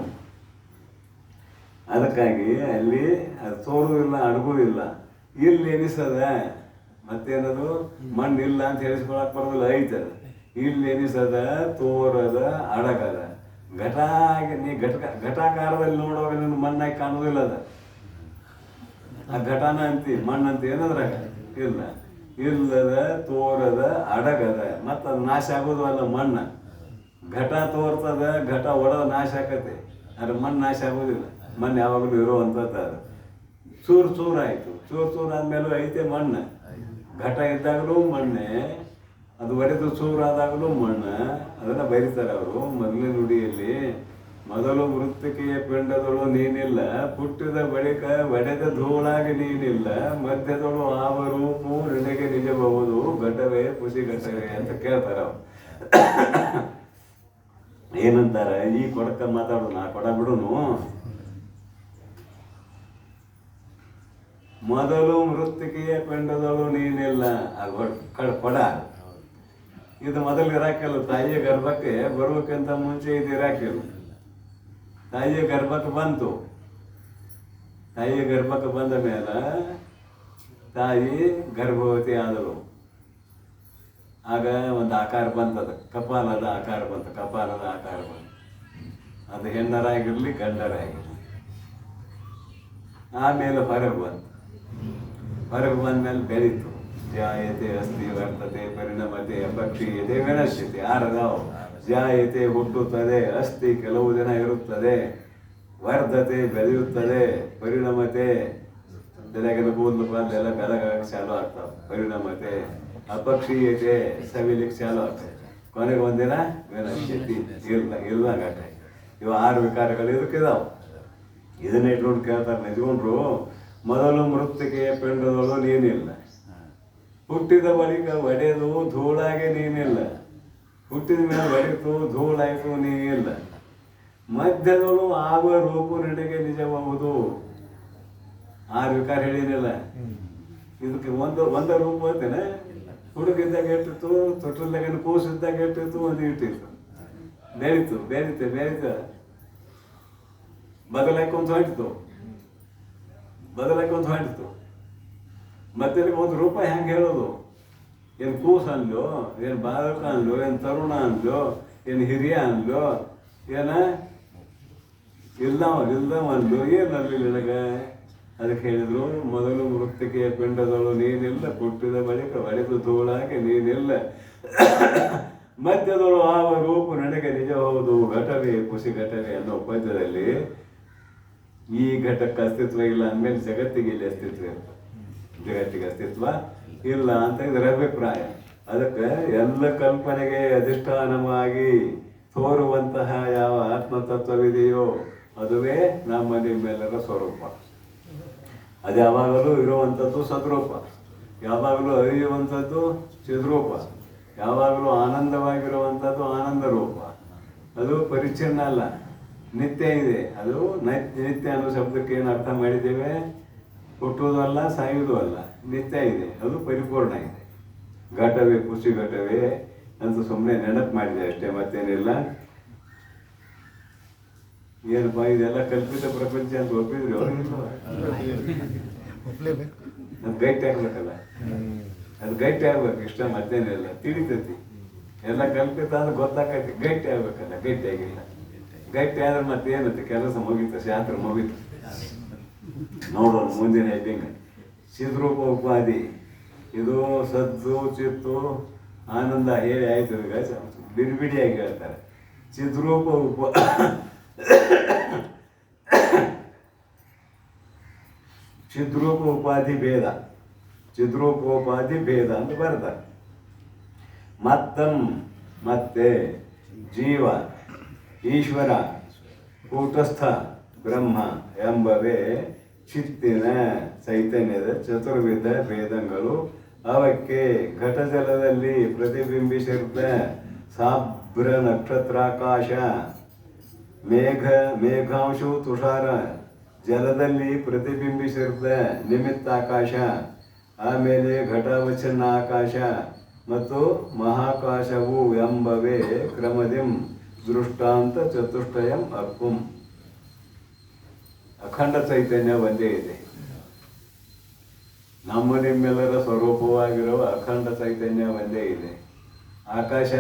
ಅದಕ್ಕಾಗಿ ಅಲ್ಲಿ ಅದು ತೋರುವುದಿಲ್ಲ ಅಡಗುವುದಿಲ್ಲ. ಇಲ್ಲಿ ಎನಿಸದ. ಮತ್ತೇನದು? ಮಣ್ಣು ಇಲ್ಲ ಅಂತ ಹೇಳಿಸ್ಕೊಳಕ್ ಬರೋದಿಲ್ಲ, ಐತದ. ಇಲ್ಲಿ ಎನಿಸದ, ತೋರದ ಅಡಗದ. ನೀ ಘಟಾಕಾರದಲ್ಲಿ ನೋಡುವಾಗ ನಿನ್ನ ಮಣ್ಣಾಗಿ ಕಾಣುವುದಿಲ್ಲ. ಅದ ಆ ಘಟನ ಅಂತಿ, ಮಣ್ಣಂತ ಏನದ್ರಾಗ ಇಲ್ಲ. ಇಲ್ಲದ, ತೋರದ, ಅಡಗದ. ಮತ್ತು ಅದು ನಾಶ ಆಗೋದು ಅಲ್ಲ ಮಣ್ಣು. ಘಟ ತೋರ್ತದ, ಘಟ ಒಡೆದ ನಾಶ ಆಕತಿ, ಅದ್ರ ಮಣ್ಣು ನಾಶ ಆಗೋದಿಲ್ಲ. ಮಣ್ಣು ಯಾವಾಗಲೂ ಇರುವಂಥದ್ದು ಅದು. ಚೂರು ಚೂರಾಯಿತು, ಚೂರು ಆದಮೇಲೂ ಐತೆ ಮಣ್ಣು. ಘಟ ಇದ್ದಾಗಲೂ ಮಣ್ಣೆ, ಅದು ಒಡೆದು ಚೂರಾದಾಗಲೂ ಮಣ್ಣು. ಅದನ್ನು ಬರೀತಾರೆ ಅವರು ಮೊದಲನೇ ನುಡಿಯಲ್ಲಿ. ಮೊದಲು ಮೃತ್ತಿಕೆಯ ಪಿಂಡದಳು ನೀನಿಲ್ಲ, ಪುಟ್ಟಿದ ಬಳಿಕ ಒಡೆದ ಧೂಳಾಗಿ ನೀನಿಲ್ಲ, ಮಧ್ಯದಳು ಆವರೂಪು ನಿನಗೆ ನಿಜಬಹುದು, ಘಟವೇ ಖುಷಿ ಘಟವೇ ಅಂತ ಕೇಳ್ತಾರೆ ಅವ್ರು. ಏನಂತಾರೆ ಈ ಕೊಡಕ ಮಾತಾಡೋದು, ನಾ ಕೊಡ ಬಿಡುನು. ಮೊದಲು ಮೃತ್ತಿಕೆಯ ಪಿಂಡದಳು ನೀನಿಲ್ಲ, ಕೊಡ ಇದು ಮೊದಲು ಇರಾಕಿಲ್ಲ. ತಾಯಿಯ ಗರ್ಭಕ್ಕೆ ಬರುವಕ್ಕಿಂತ ಮುಂಚೆ ಇದು ಇರಾಕಿಲ್ಲ. ತಾಯಿಯ ಗರ್ಭಕ್ಕೆ ಬಂತು. ತಾಯಿಯ ಗರ್ಭಕ್ಕೆ ಬಂದ ಮೇಲೆ ತಾಯಿ ಗರ್ಭವತಿ ಆದಳು. ಆಗ ಒಂದು ಆಕಾರ ಬಂತದ, ಕಪಾಲದ ಆಕಾರ ಬಂತು. ಕಪಾಲದ ಆಕಾರ ಬಂತು. ಅದು ಹೆಣ್ಣರಾಗಿರಲಿ ಗಂಡರಾಗಿರಲಿ. ಆಮೇಲೆ ಹೊರಗೆ ಬಂತು. ಹೊರಗೆ ಬಂದ್ಮೇಲೆ ಬೆಳೀತು. ಜಾಯತೆ ಅಸ್ತಿ ವರ್ತತೆ ಪರಿಣಮತೆ ಅಪಕ್ಷೀಯತೆ ವಿನಶ್ಯತೆ. ಆರದಾವು. ಜಾಯತೆ ಹುಟ್ಟುತ್ತದೆ, ಅಸ್ತಿ ಕೆಲವು ದಿನ ಇರುತ್ತದೆ, ವರ್ಧತೆ ಬೆಳೆಯುತ್ತದೆ, ಪರಿಣಮತೆ ತಲೆಗಿನ ಕೂದಲು ಬಂದೆಲ್ಲ ಬೆಳಗಾಗ ಚಾಲು ಆಗ್ತಾವೆ. ಪರಿಣಮತೆ ಅಪಕ್ಷೀಯತೆ ಸವಿಲಿಕ್ಕೆ ಚಾಲು ಆಗ್ತದೆ. ಕೊನೆಗೆ ಒಂದಿನ ವಿನಶ್ಯತಿ ಇಲ್ದಂಗ. ಇವು 6 ವಿಕಾರಗಳು ಇದಕ್ಕಿದಾವೆ. ಇದನ್ನ ಇಟ್ಕೊಂಡು ಕೇಳ್ತಾರೆ ನಿಜಗೊಂಡ್ರು. ಮೊದಲು ಮೃತ್ತಿಕೆಯ ಪಿಂಡದಳು ನೀನಿಲ್ಲ, ಹುಟ್ಟಿದ ಬಳಿಕ ಒಡೆದು ಧೂಳಾಗೆ ನೀನಿಲ್ಲ, ಹುಟ್ಟಿದ ಮೇಲೆ ಒಡೆದು ಧೂಳಾಯಿತು ನೀನಿಲ್ಲ, ಮಧ್ಯದಳು ಆಗುವ ರೂಪು ನಿನಗೆ ನಿಜಬಹುದು. 6 ವಿಕಾರ ಹೇಳಿನಿಲ್ಲ. ಇದಕ್ಕೆ ಒಂದ ರೂಪ ಅಂತೇನೆ. ಹುಡುಗಿದ್ದಾಗ ಇಟ್ಟಿತ್ತು, ತೊಟ್ಟಲ್ದಾಗ ಕೂಸಿದ್ದಾಗ ಇಟ್ಟಿತ್ತು, ಒಂದು ಇಟ್ಟಿತ್ತು. ಬೆಳೀತು ಬದಲಾಕೊಂತ ಹೊಂಟಿತು. ಮತ್ತೆ ಒಂದು ರೂಪ ಹೆಂಗೆ ಹೇಳೋದು? ಏನು ಕೂಸು ಅನ್ಲೋ, ಏನು ಬಾಲಕ ಅನ್ಲೋ, ಏನು ತರುಣ ಅನ್ಲೋ, ಏನು ಹಿರಿಯ ಅನ್ಲೋ, ಏನ ಇಲ್ದವ ಅನ್ಲೋ, ಏನಲ್ಲಿ ನಿನಗೆ? ಅದಕ್ಕೆ ಹೇಳಿದ್ರು, ಮೊದಲು ಮೃತ್ತಿಕೆಯ ಪಿಂಡದಳು ನೀನಿಲ್ಲ, ಹುಟ್ಟಿದ ಬಳಿಕ ಒಡೆದು ಧೂಳಾಗಿ ನೀನಿಲ್ಲ, ಮಧ್ಯದಳು ಆವ ರೂಪು ನನಗೆ ನಿಜ ಹೌದು, ಘಟವೇ ಖುಷಿ ಘಟವೇ ಅನ್ನೋ ಪದ್ಯದಲ್ಲಿ ಈ ಘಟಕ್ಕೆ ಅಸ್ತಿತ್ವ ಇಲ್ಲ ಅಂದಮೇಲೆ ಜಗತ್ತಿಗೆ ಇಲ್ಲಿ ಅಸ್ತಿತ್ವ ಇರ್ತದೆ. ಜಗತ್ತಿಗೆ ಅಸ್ತಿತ್ವ ಇಲ್ಲ ಅಂತ ಇದರ ಅಭಿಪ್ರಾಯ. ಅದಕ್ಕೆ ಎಲ್ಲ ಕಲ್ಪನೆಗೆ ಅಧಿಷ್ಠಾನವಾಗಿ ತೋರುವಂತಹ ಯಾವ ಆತ್ಮತತ್ವವಿದೆಯೋ ಅದುವೇ ನಮ್ಮ ನಿಮ್ಮೆಲ್ಲರ ಸ್ವರೂಪ. ಅದು ಯಾವಾಗಲೂ ಇರುವಂಥದ್ದು ಸದ್ರೂಪ, ಯಾವಾಗಲೂ ಅರಿಯುವಂಥದ್ದು ಚಿದ್ರೂಪ, ಯಾವಾಗಲೂ ಆನಂದವಾಗಿರುವಂಥದ್ದು ಆನಂದ ರೂಪ. ಅದು ಪರಿಚ್ಛಿನ್ನ ಅಲ್ಲ, ನಿತ್ಯ ಇದೆ. ಅದು ನಿತ್ಯ ಅನ್ನೋ ಶಬ್ದಕ್ಕೆ ಏನು ಅರ್ಥ ಮಾಡಿದ್ದೇವೆ? ಹುಟ್ಟುವುದೂ ಅಲ್ಲ, ಸಾಯುವುದೂ ಅಲ್ಲ, ನಿತ್ಯ ಇದೆ, ಅದು ಪರಿಪೂರ್ಣ ಇದೆ. ಘಟವೇ ಖುಷಿ ಘಟವೇ ಅಂತ ಸುಮ್ಮನೆ ನೆನಪು ಮಾಡಿದೆ ಅಷ್ಟೇ, ಮತ್ತೇನಿಲ್ಲ. ಏನಪ್ಪ ಇದೆಲ್ಲ ಕಲ್ಪಿತ ಪ್ರಪಂಚ ಅಂತ ಒಪ್ಪಿದ್ರು ಅದು ಗಟ್ಟಿ ಆಗ್ಬೇಕಲ್ಲ, ಅದು ಗಟ್ಟಿ ಆಗ್ಬೇಕು ಇಷ್ಟ, ಮತ್ತೇನಿಲ್ಲ. ತಿಳಿತೈತಿ ಎಲ್ಲ ಕಲ್ಪಿತ ಅಂದ್ರೆ ಗೊತ್ತಾಕೈತಿ. ಗಟ್ಟಿ ಆಗ್ಬೇಕಲ್ಲ, ಗಟ್ಟಿ ಆಗಿಲ್ಲ. ಗಟ್ಟಿ ಆದ್ರೆ ಮತ್ತೆ ಏನತ್ತೆ? ಕೆಲಸ ಮುಗೀತು, ಶಾಸ್ತ್ರ ಮುಗೀತು. ನೋಡೋಣ ಮುಂದಿನ ಹೆಡ್ಡಿಂಗ್. ಚಿದ್ರೂಪ ಉಪಾಧಿ. ಇದು ಸದ್ದು ಚಿತ್ತು ಆನಂದ ಹೇಳಿ ಆಯ್ತು. ಈಗ ಬಿಡಿಬಿಡಿಯಾಗಿ ಹೇಳ್ತಾರೆ. ಚಿದ್ರೂಪ ಚಿದ್ರೂಪೋಪಾಧಿ ಭೇದ, ಚಿದ್ರೂಪೋಪಾಧಿ ಭೇದ ಅಂತ ಬರ್ತಾರೆ. ಮತ್ತೆ ಜೀವ, ಈಶ್ವರ, ಕೂಟಸ್ಥ ಬ್ರಹ್ಮ ಎಂಬವೇ ಚಿತ್ತಿನ ಚೈತನ್ಯದ ಚತುರ್ವಿಧ ಭೇದಗಳು. ಅವಕ್ಕೆ ಘಟಜಲದಲ್ಲಿ ಪ್ರತಿಬಿಂಬಿಸಿರುತ್ತ ಸಾಬ್ರ ನಕ್ಷತ್ರಾಕಾಶ, ಮೇಘಾಂಶು ತುಷಾರ ಜಲದಲ್ಲಿ ಪ್ರತಿಬಿಂಬಿಸಿರುತ್ತ ನಿಮಿತ್ತಾಕಾಶ, ಆಮೇಲೆ ಘಟಾವಚ್ಛನ್ನ ಆಕಾಶ ಮತ್ತು ಮಹಾಕಾಶವು ಎಂಬವೇ ಕ್ರಮದಿಂ ದೃಷ್ಟಾಂತ ಚತುಷ್ಟಯಂ ಅಕ್ಕುಂ. ಅಖಂಡ ಚೈತನ್ಯ ಒಂದೇ ಇದೆ. ನಮ್ಮ ನಿಮ್ಮೆಲ್ಲರ ಸ್ವರೂಪವಾಗಿರುವ ಅಖಂಡ ಚೈತನ್ಯ ಒಂದೇ ಇದೆ. ಆಕಾಶ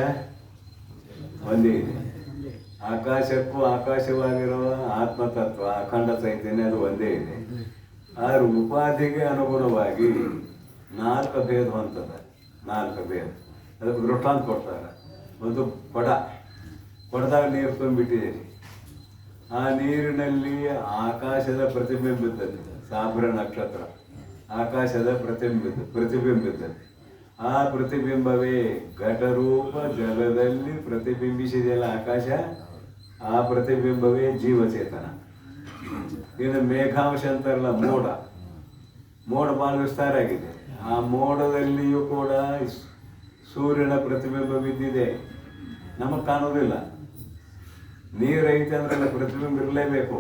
ಒಂದೇ ಇದೆ. ಆಕಾಶಕ್ಕೂ ಆಕಾಶವಾಗಿರುವ ಆತ್ಮತತ್ವ ಅಖಂಡ ಚೈತನ್ಯ ಅದು ಒಂದೇ ಇದೆ. ಆದ್ರೆ ಉಪಾಧಿಗೆ ಅನುಗುಣವಾಗಿ 4 ಭೇದ ಹೊಂತದ. 4 ಭೇದ. ಅದಕ್ಕೆ ದೃಷ್ಟಾಂತ ಕೊಡ್ತಾರೆ. ಒಂದು ಕೊಡದಾಗ ನೀರು ತುಂಬಿಟ್ಟಿದ್ದೀರಿ, ಆ ನೀರಿನಲ್ಲಿ ಆಕಾಶದ ಪ್ರತಿಬಿಂಬಿದ್ದದ್ದು, ಸಾಬ್ರ ನಕ್ಷತ್ರ ಆಕಾಶದ ಪ್ರತಿಬಿಂಬಿದ್ದದ್ದು. ಆ ಪ್ರತಿಬಿಂಬವೇ ಘಟರೂಪ ಜಲದಲ್ಲಿ ಪ್ರತಿಬಿಂಬಿಸಿದೆಯಲ್ಲ ಆಕಾಶ, ಆ ಪ್ರತಿಬಿಂಬವೇ ಜೀವಚೇತನ. ಇನ್ನು ಮೇಘಾಂಶ ಅಂತಾರಲ್ಲ, ಮೋಡ ಭಾಳ ವಿಸ್ತಾರ ಆಗಿದೆ. ಆ ಮೋಡದಲ್ಲಿಯೂ ಕೂಡ ಸೂರ್ಯನ ಪ್ರತಿಬಿಂಬ ಬಿದ್ದಿದೆ, ನಮಗೆ ಕಾಣೋದಿಲ್ಲ. ನೀರೈತೆ ಅಂದ್ರೆ ಪ್ರತಿಬಿಂಬ ಇರಲೇಬೇಕು.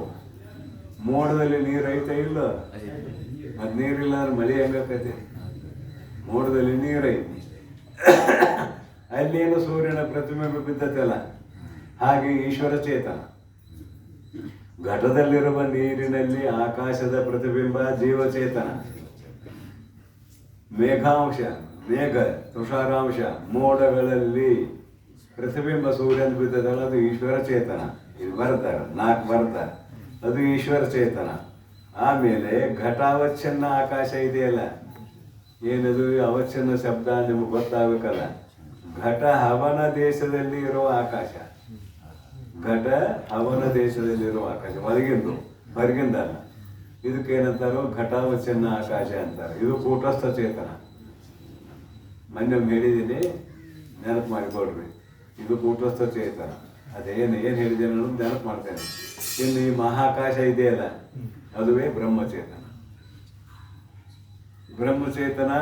ಮೋಡದಲ್ಲಿ ನೀರೈತೆ ಇಲ್ಲ, ಅದು ನೀರಿಲ್ಲ ಅಂದ್ರೆ ಮಳೆ ಹೆಂಗಾಕೈತೆ? ಮೋಡದಲ್ಲಿ ನೀರೈತಿ, ಅಲ್ಲೇನು ಸೂರ್ಯನ ಪ್ರತಿಬಿಂಬ ಬಿದ್ದತ್ತಲ್ಲ. ಹಾಗೆ ಈಶ್ವರ ಚೇತನ, ಘಟದಲ್ಲಿರುವ ನೀರಿನಲ್ಲಿ ಆಕಾಶದ ಪ್ರತಿಬಿಂಬ ಜೀವಚೇತನ. ಮೇಘಾಂಶ, ಮೇಘ ತುಷಾರಾಂಶ, ಮೋಡಗಳಲ್ಲಿ ಪ್ರತಿಬಿಂಬ ಸೂರ್ಯನ ಬಿದ್ದದಲ್ಲ, ಅದು ಈಶ್ವರ ಚೇತನ. ಇದು ಬರ್ತಾರೆ 4 ಬರ್ತಾರೆ, ಅದು ಈಶ್ವರ ಚೇತನ. ಆಮೇಲೆ ಘಟಾವಚ್ಛನ್ನ ಆಕಾಶ ಇದೆಯಲ್ಲ, ಏನದು ಅವಚ್ಛನ್ನ ಶಬ್ದ ನಿಮಗೆ ಗೊತ್ತಾಗಬೇಕಲ್ಲ. ಘಟ ಹವನ ದೇಶದಲ್ಲಿ ಇರುವ ಆಕಾಶ, ಘಟ ಹವನ ದೇಶದಲ್ಲಿರುವ ಆಕಾಶ, ಹೊರಗಿಂದಲ್ಲ. ಇದಕ್ಕೇನಂತಾರೋ ಘಟಾವಚ್ಛನ್ನ ಆಕಾಶ ಅಂತಾರೆ. ಇದು ಕೂಟಸ್ಥ ಚೇತನ. ಮೊನ್ನೆ ಹೇಳಿದ್ದೀನಿ, ನೆನಪು ಮಾಡಿಕೊಡ್ರಿ. ಇದು ಕೂಟಸ್ಥ ಚೇತನ. ಅದೇನು ಹೇಳಿದ್ದೇನೆ ಅನ್ನೋದು ನೆನಪು ಮಾಡ್ತೇನೆ. ಇನ್ನು ಈ ಮಹಾಕಾಶ ಇದೆಯಲ್ಲ, ಅದುವೇ ಬ್ರಹ್ಮಚೇತನ. ಬ್ರಹ್ಮಚೇತನ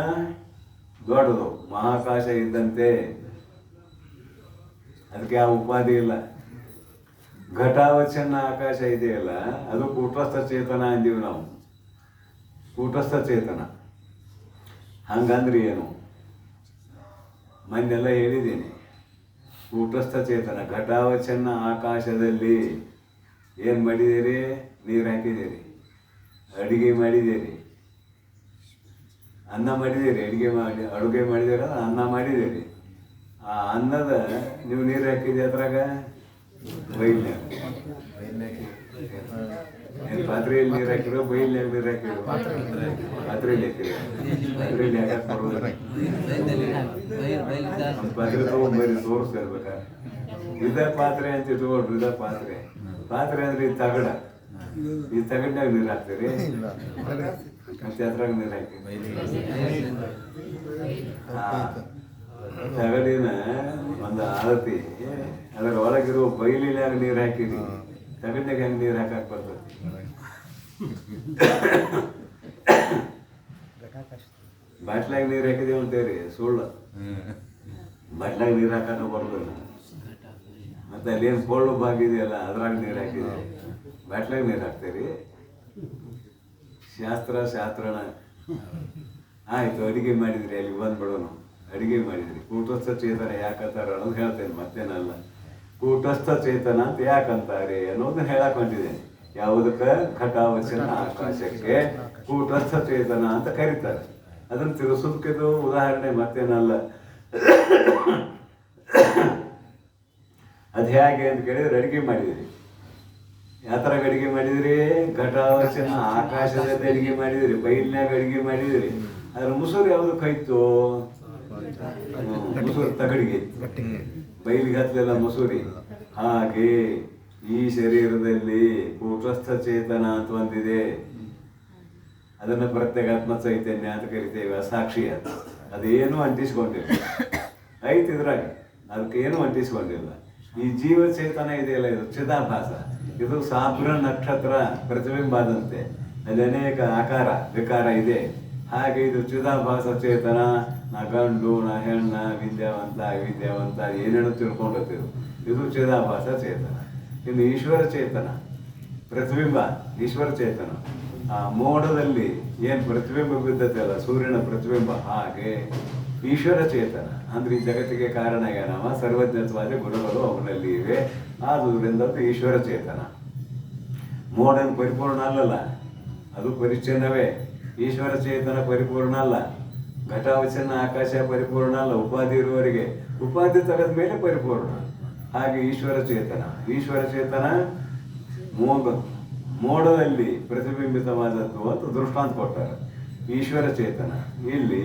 ದೊಡ್ಡದು, ಮಹಾಕಾಶ ಇದ್ದಂತೆ. ಅದಕ್ಕೆ ಆ ಉಪಾಧಿ ಇಲ್ಲ. ಘಟಾವಚ್ಛನ್ನ ಆಕಾಶ ಇದೆಯಲ್ಲ, ಅದು ಕೂಟಸ್ಥ ಚೇತನ ಅಂದೀವಿ ನಾವು. ಕೂಟಸ್ಥ ಚೇತನ ಹಂಗಂದ್ರೆ ಏನು? ಮೊನ್ನೆಲ್ಲ ಹೇಳಿದ್ದೀನಿ. ಕೂಟಸ್ಥ ಚೇತನ ಘಟಾವಚ್ಛನ್ನ ಆಕಾಶದಲ್ಲಿ ಏನು ಮಾಡಿದ್ದೀರಿ? ನೀರು ಹಾಕಿದ್ದೀರಿ, ಅಡುಗೆ ಮಾಡಿದ್ದೀರಿ, ಅನ್ನ ಮಾಡಿದ್ದೀರಿ, ಅಡುಗೆ ಮಾಡಿದ್ದೀರ, ಅನ್ನ ಮಾಡಿದ್ದೀರಿ. ಆ ಅನ್ನದ ನೀವು ನೀರು ಹಾಕಿದ್ದೀರಿ ಅದ್ರಾಗ ಬೈಲ್ನ್ಯಾಗ. ಏನು ಪಾತ್ರೆಯಲ್ಲಿ ನೀರು ಹಾಕಿರೋ, ಬೈಲ್ನ್ಯಾಗ ನೀರು ಹಾಕಿರೋ? ಪಾತ್ರೆಯಲ್ಲಿ ಹಾಕಿರೋ. ಪಾತ್ರೆಯಲ್ಲಿ ಹಾಕಕ್ಕೆ ಬರೋದಿಲ್ಲ. ಒಂದು ಪಾತ್ರೆ ತೊಗೊಂಡ್ಬರಿ, ತೋರಿಸ್ತಿರ್ಬೇಕಾರೆ ಇದ ಪಾತ್ರೆ ಅಂತ ಇಟ್ಕೊಳ್ರಿ. ಇದ ಪಾತ್ರೆ ಅಂದ್ರೆ ಈ ತಗಡ, ಈ ತಗಡ್ನಾಗ ನೀರು ಹಾಕ್ತೀರಿ, ಮತ್ತೆ ಅದ್ರಾಗ ನೀರು ಹಾಕಿ ತಗಡಿನ ಒಂದು ಆರತಿ, ಅದರ ಒಳಗಿರೋ ಬೈಲಿನ್ಯಾಗ ನೀರು ಹಾಕಿರಿ, ತಗಡ್ನಾಗ ಹೆಂಗೆ ನೀರು ಹಾಕಕ್ಕೆ ಬರ್ತದೆ? ಬಾಟ್ಲಾಗ ನೀರು ಹಾಕಿದೇವು ಅಂತೇರಿ, ಸುಳ್ಳು. ಬಾಟ್ಲಾಗ ನೀರು ಹಾಕಕ್ಕೆ ಬರೋದಿಲ್ಲ. ಮತ್ತು ಅಲ್ಲೇನು ಕೊಳ್ಳು ಭಾಗ ಇದೆಯಲ್ಲ, ಅದ್ರಾಗ ನೀರು ಹಾಕಿದೆ, ಬಾಟ್ಲಾಗ ನೀರು ಹಾಕ್ತೀರಿ. ಶಾಸ್ತ್ರಣ ಆಯಿತು. ಅಡುಗೆ ಮಾಡಿದ್ರಿ, ಅಲ್ಲಿ ಬಂದ್ಬಿಡೋನು. ಅಡುಗೆ ಮಾಡಿದ್ರಿ, ಕೂಟಸ್ಥ ಚೇತನ ಯಾಕಂತಾರೆ ಅನ್ನೋದು ಹೇಳ್ತೇನೆ, ಮತ್ತೇನಲ್ಲ. ಕೂಟಸ್ಥ ಚೇತನ ಅಂತ ಯಾಕಂತಾರೆ ಅನ್ನೋದನ್ನ ಹೇಳಕ್ ಹೊಂಟಿದ್ದೇನೆ. ಯಾವುದಕ್ಕೆ? ಘಟಾವಚ್ಛನ್ನ ಆಕಾಶಕ್ಕೆ ಕೂಟಸ್ಥ ಚೇತನ ಅಂತ ಕರೀತಾರೆ. ಅದನ್ನು ತಿಳಿಸೋದಕ್ಕಿದು ಉದಾಹರಣೆ, ಮತ್ತೇನಲ್ಲ. ಅದು ಹೇಗೆ ಅಂತ ಕೇಳಿದ್ರೆ, ಅಡುಗೆ ಮಾಡಿದಿರಿ. ಯಾವ ಥರ ಅಡುಗೆ ಮಾಡಿದಿರಿ? ಘಟಾವಚ್ಛನ್ನ ಆಕಾಶದಲ್ಲಿ ಅಡುಗೆ ಮಾಡಿದಿರಿ, ಬೈಲ್ನ್ಯಾಗ ಅಡುಗೆ ಮಾಡಿದಿರಿ. ಅದ್ರ ಮುಸುರು ಯಾವುದಕ್ಕೆ ಹೋಯ್ತು? ಮುಸುರು ತಗಡಿಗೆ ಇತ್ತು, ಬೈಲಿಗೆ ಹತ್ತಲೆಲ್ಲ ಮುಸುರಿ. ಹಾಗೆ ಈ ಶರೀರದಲ್ಲಿ ಕೂಟಸ್ಥ ಚೇತನ ಅಂತ ಒಂದಿದೆ. ಅದನ್ನು ಪ್ರತ್ಯೇಕಾತ್ಮ ಚೈತನ್ಯ ಅಂತ ಕರಿತೇವೆ. ಸಾಕ್ಷಿ ಅಂತ ಅದೇನೂ ಅಂಟಿಸ್ಕೊಂಡಿಲ್ಲ, ಐತಿ ಇದ್ರಾಗ, ಅದಕ್ಕೇನು ಅಂಟಿಸ್ಕೊಂಡಿಲ್ಲ. ಈ ಜೀವಚೇತನ ಇದೆಯಲ್ಲ, ಇದು ಚಿದಾಭಾಸ. ಇದು ಸಾಬ್ರ ನಕ್ಷತ್ರ ಪ್ರತಿಬಿಂಬಾದಂತೆ. ಅಲ್ಲಿ ಅನೇಕ ಆಕಾರ ವಿಕಾರ ಇದೆ. ಹಾಗೆ ಇದು ಚಿದಾಭಾಸ ಚೇತನ. ನಾ ಗಂಡು, ನಾ ಹೆಣ್ಣ, ವಿದ್ಯಾವಂತ ಅವಿದ್ಯಾವಂತ ಏನೇನೋ ತಿಳ್ಕೊಂಡಿರ್ತೀವಿ. ಇದು ಚಿದಾಭಾಸ ಚೇತನ. ಇನ್ನು ಈಶ್ವರ ಚೇತನ ಪ್ರತಿಬಿಂಬ, ಈಶ್ವರ ಚೇತನ. ಆ ಮೋಡದಲ್ಲಿ ಏನು ಪ್ರತಿಬಿಂಬ ಬಿದ್ದತೆ ಅಲ್ಲ, ಸೂರ್ಯನ ಪ್ರತಿಬಿಂಬ, ಹಾಗೆ ಈಶ್ವರ ಚೇತನ. ಅಂದ್ರೆ ಈ ಜಗತ್ತಿಗೆ ಕಾರಣ ಏನವ? ಸರ್ವಜ್ಞತ್ವಾದ ಗುಣಗಳು ಅವನಲ್ಲಿ ಇವೆ. ಆದುದರಿಂದ ಈಶ್ವರ ಚೇತನ. ಮೋಡನ್ ಪರಿಪೂರ್ಣ ಅಲ್ಲಲ್ಲ, ಅದು ಪರಿಚ್ಛನ್ನವೇ. ಈಶ್ವರ ಚೇತನ ಪರಿಪೂರ್ಣ ಅಲ್ಲ. ಘಟಾವಚ್ಛನ್ನ ಆಕಾಶ ಪರಿಪೂರ್ಣ ಅಲ್ಲ, ಉಪಾಧಿ ಇರುವವರೆಗೆ. ಉಪಾಧಿ ತೆಗೆದ ಮೇಲೆ ಪರಿಪೂರ್ಣ. ಹಾಗೆ ಈಶ್ವರ ಚೇತನ. ಈಶ್ವರ ಚೇತನ ಮೋಡದಲ್ಲಿ ಪ್ರತಿಬಿಂಬಿತವಾದದ್ದು ಅಂತ ದೃಷ್ಟಾಂತ ಕೊಟ್ಟಾರೆ. ಈಶ್ವರ ಚೇತನ. ಇಲ್ಲಿ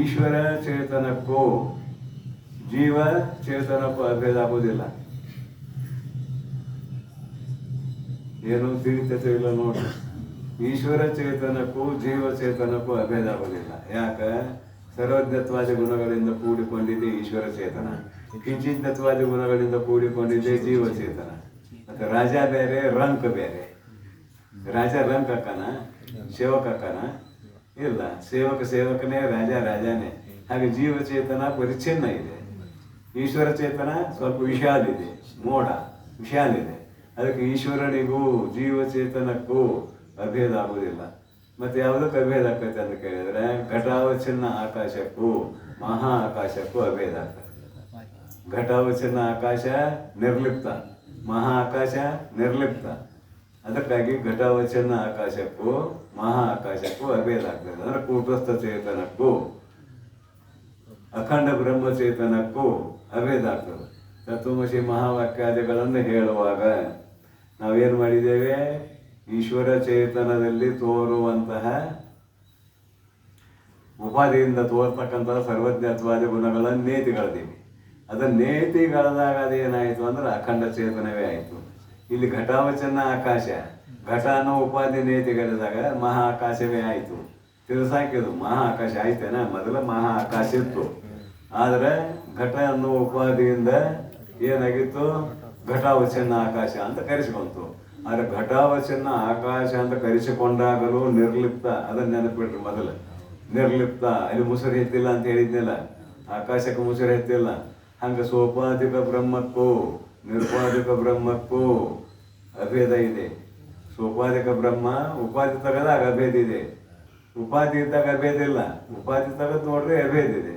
ಈಶ್ವರ ಚೇತನಕ್ಕೂ ಜೀವ ಚೇತನಕ್ಕೂ ಅಭೇದ ಆಗುವುದಿಲ್ಲ. ಏನು ತಿಳಿತೈತೆ ಇಲ್ಲ ನೋಡ್ರಿ. ಈಶ್ವರ ಚೇತನಕ್ಕೂ ಜೀವ ಚೇತನಕ್ಕೂ ಅಭೇದ ಆಗೋದಿಲ್ಲ. ಯಾಕೆ? ಸರ್ವಜ್ಞತ್ವಾದಿ ಗುಣಗಳಿಂದ ಕೂಡಿಕೊಂಡಿದೆ ಈಶ್ವರ ಚೇತನ, ಕಿಂಚಿಜ್ಞತ್ವಾದಿ ಗುಣಗಳಿಂದ ಕೂಡಿಕೊಂಡಿದೆ ಜೀವ ಚೇತನ. ಮತ್ತು ರಾಜ ಬೇರೆ, ರಂಕ್ ಬೇರೆ. ರಾಜ ರಂಕ್ ಅಕ್ಕನ, ಸೇವಕ ಅಕ್ಕನ ಇಲ್ಲ. ಸೇವಕನೇ, ರಾಜ ರಾಜನೇ. ಹಾಗೆ ಜೀವ ಚೇತನ ಪರಿಚ್ಛಿನ್ನ ಇದೆ. ಈಶ್ವರ ಚೇತನ ಸ್ವಲ್ಪ ವಿಶಾಲಿದೆ, ಮೋಡ ವಿಶಾಲಿದೆ. ಅದಕ್ಕೆ ಈಶ್ವರನಿಗೂ ಜೀವಚೇತನಕ್ಕೂ ಅಭೇದ ಆಗುವುದಿಲ್ಲ. ಮತ್ತು ಯಾವುದಕ್ಕೆ ಅಭೇದ ಆಗ್ತೈತೆ ಅಂತ ಕೇಳಿದರೆ, ಘಟಾವಚ್ಛಿನ್ನ ಆಕಾಶಕ್ಕೂ ಮಹಾ ಆಕಾಶಕ್ಕೂ ಅಭೇದ ಆಗ್ತದೆ. ಘಟಾವಚ್ಛಿನ್ನ ಆಕಾಶ ನಿರ್ಲಿಪ್ತ, ಮಹಾ ಆಕಾಶ ನಿರ್ಲಿಪ್ತ. ಅದಕ್ಕಾಗಿ ಘಟಾವಚ್ಛಿನ್ನ ಆಕಾಶಕ್ಕೂ ಮಹಾ ಆಕಾಶಕ್ಕೂ ಅಭೇದ ಆಗ್ತದೆ. ಅಂದರೆ ಕೂಟಸ್ಥ ಚೇತನಕ್ಕೂ ಅಖಂಡ ಬ್ರಹ್ಮಚೇತನಕ್ಕೂ ಅಭೇದ ಆಗ್ತದೆ. ತತ್ವಮಸಿ ಮಹಾವಾಕ್ಯಾದಿಗಳನ್ನು ಹೇಳುವಾಗ ನಾವೇನು ಮಾಡಿದ್ದೇವೆ? ಈಶ್ವರ ಚೇತನದಲ್ಲಿ ತೋರುವಂತಹ ಉಪಾಧಿಯಿಂದ ತೋರ್ತಕ್ಕಂತಹ ಸರ್ವಜ್ಞತ್ವಾದಿ ಗುಣಗಳನ್ನು ನೇತಿಗಳದೀವಿ. ಅದನ್ನು ನೇತಿಗಳದಾಗ ಅದೇನಾಯಿತು ಅಂದ್ರೆ ಅಖಂಡ ಚೇತನವೇ ಆಯಿತು. ಇಲ್ಲಿ ಘಟಾವಚನ ಆಕಾಶ, ಘಟ ಅನ್ನೋ ಉಪಾಧಿ ನೇತಿಗಳಿದಾಗ ಮಹಾ ಆಕಾಶವೇ ಆಯಿತು. ತಿಳಿಸಾಕಿದು ಮಹಾ ಆಕಾಶ ಆಯ್ತೇನ? ಮೊದಲ ಮಹಾ ಆಕಾಶ ಇತ್ತು, ಆದರೆ ಘಟ ಅನ್ನೋ ಉಪಾಧಿಯಿಂದ ಏನಾಗಿತ್ತು? ಘಟಾವಚನ ಆಕಾಶ ಅಂತ ಕರೆಸಿಕೊಂತು. ಆದರೆ ಘಟಾವಚನ ಆಕಾಶ ಅಂತ ಕರೆಸಿಕೊಂಡಾಗಲೂ ನಿರ್ಲಿಪ್ತ, ಅದನ್ನು ನೆನಪಿಟ್ರು. ಮೊದಲು ನಿರ್ಲಿಪ್ತ, ಅಲ್ಲಿ ಮುಸುರು ಎತ್ತಿಲ್ಲ ಅಂತ ಹೇಳಿದ್ನಿಲ್ಲ, ಆಕಾಶಕ್ಕೆ ಮುಸುರು ಎತ್ತಿಲ್ಲ. ಹಂಗೆ ಸೋಪಾಧಿಕ ಬ್ರಹ್ಮಕ್ಕೂ ನಿರುಪಾಧಿಕ ಬ್ರಹ್ಮಕ್ಕೂ ಅಭೇದ ಇದೆ. ಸೋಪಾಧಿಕ ಬ್ರಹ್ಮ ಉಪಾಧಿ ತೆಗೆದಾಗ ಅಭೇದ ಇದೆ, ಉಪಾಧಿ ಇದ್ದಾಗ ಅಭೇದ ಇಲ್ಲ. ಉಪಾಧಿ ತೆಗೆದು ನೋಡ್ರಿ ಅಭೇದ ಇದೆ,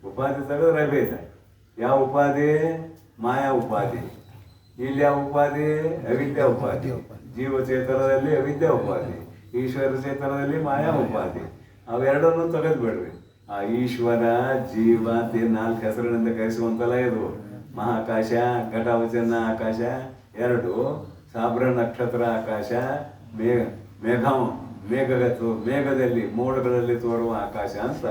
ಉಪಾಧಿ ತೆಗೆದ್ರೆ ಅಭೇದ. ಯಾವ ಉಪಾಧಿ? ಮಾಯಾ ಉಪಾಧಿ. ಇಲ್ಲಿ ಯಾವ ಉಪಾಧಿ? ಅವಿದ್ಯಾ ಉಪಾಧಿ. ಜೀವಚೇತನದಲ್ಲಿ ಅವಿದ್ಯಾ ಉಪಾಧಿ, ಈಶ್ವರ ಚೇತನದಲ್ಲಿ ಮಾಯಾ ಉಪಾಧಿ. ಅವೆರಡನ್ನು ತೆಗೆದ್ಬಿಡ್ರಿ. ಆ ಈಶ್ವರ ಜೀವ ಅಂತ 4 ಹೆಸರಿನಿಂದ ಕರೆಸುವಂತಲ್ಲ ಇದು. ಮಹಾಕಾಶ, ಘಟಾವಚನ ಆಕಾಶ 2, ಸಾಬ್ರ ನಕ್ಷತ್ರ ಆಕಾಶ, ಮೇಘದಲ್ಲಿ ಮೋಡಗಳಲ್ಲಿ ತೋರುವ ಆಕಾಶ ಅಂತ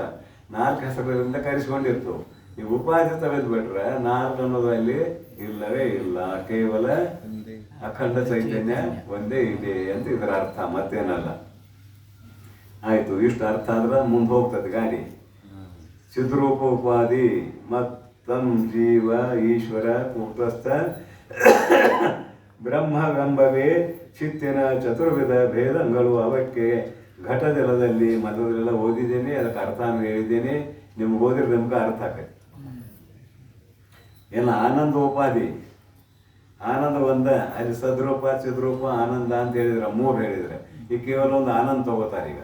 4 ಹೆಸರುಗಳಿಂದ ಕರೆಸ್ಕೊಂಡಿರ್ತು. ಈ ಉಪಾಧಿ ತೆಗೆದ್ಬಿಟ್ರೆ 4 ಅನ್ನೋದಲ್ಲಿ ಇಲ್ಲವೇ ಇಲ್ಲ, ಕೇವಲ ಅಖಂಡ ಚೈತನ್ಯ ಒಂದೇ ಇದೆ ಅಂತ ಇದರ ಅರ್ಥ, ಮತ್ತೇನಲ್ಲ. ಆಯ್ತು, ಇಷ್ಟು ಅರ್ಥ ಆದ್ರೆ ಮುಂದೆ ಹೋಗ್ತದೆ ಗಾಡಿ. ಚಿದ್ರೂಪ ಉಪಾಧಿ ಮತ್ತಂ ಜೀವ ಈಶ್ವರ ಕೂಟಸ್ಥ ಬ್ರಹ್ಮವೆಂಬವೇ ಚಿತ್ತಿನ ಚತುರ್ವಿಧ ಭೇದಂಗಳು ಅವಕ್ಕೆ ಘಟಜಲದಲ್ಲಿ ಮೊದಲೆಲ್ಲ ಓದಿದ್ದೇನೆ, ಅದಕ್ಕೆ ಅರ್ಥನೂ ಹೇಳಿದ್ದೇನೆ. ನಿಮ್ಗೆ ಓದಿದ್ರೆ ನಿಮ್ಗೆ ಅರ್ಥ ಆಕೈತಿ. ಏನು ಆನಂದ ಉಪಾಧಿ, ಆನಂದ ಒಂದ, ಅಲ್ಲಿ ಸದ್ರೂಪ ಚಿದ್ರೂಪ ಆನಂದ ಅಂತ ಹೇಳಿದ್ರೆ 3 ಹೇಳಿದ್ರೆ, ಈ ಕೇವಲ ಒಂದು ಆನಂದ ತಗೋತಾರೆ. ಈಗ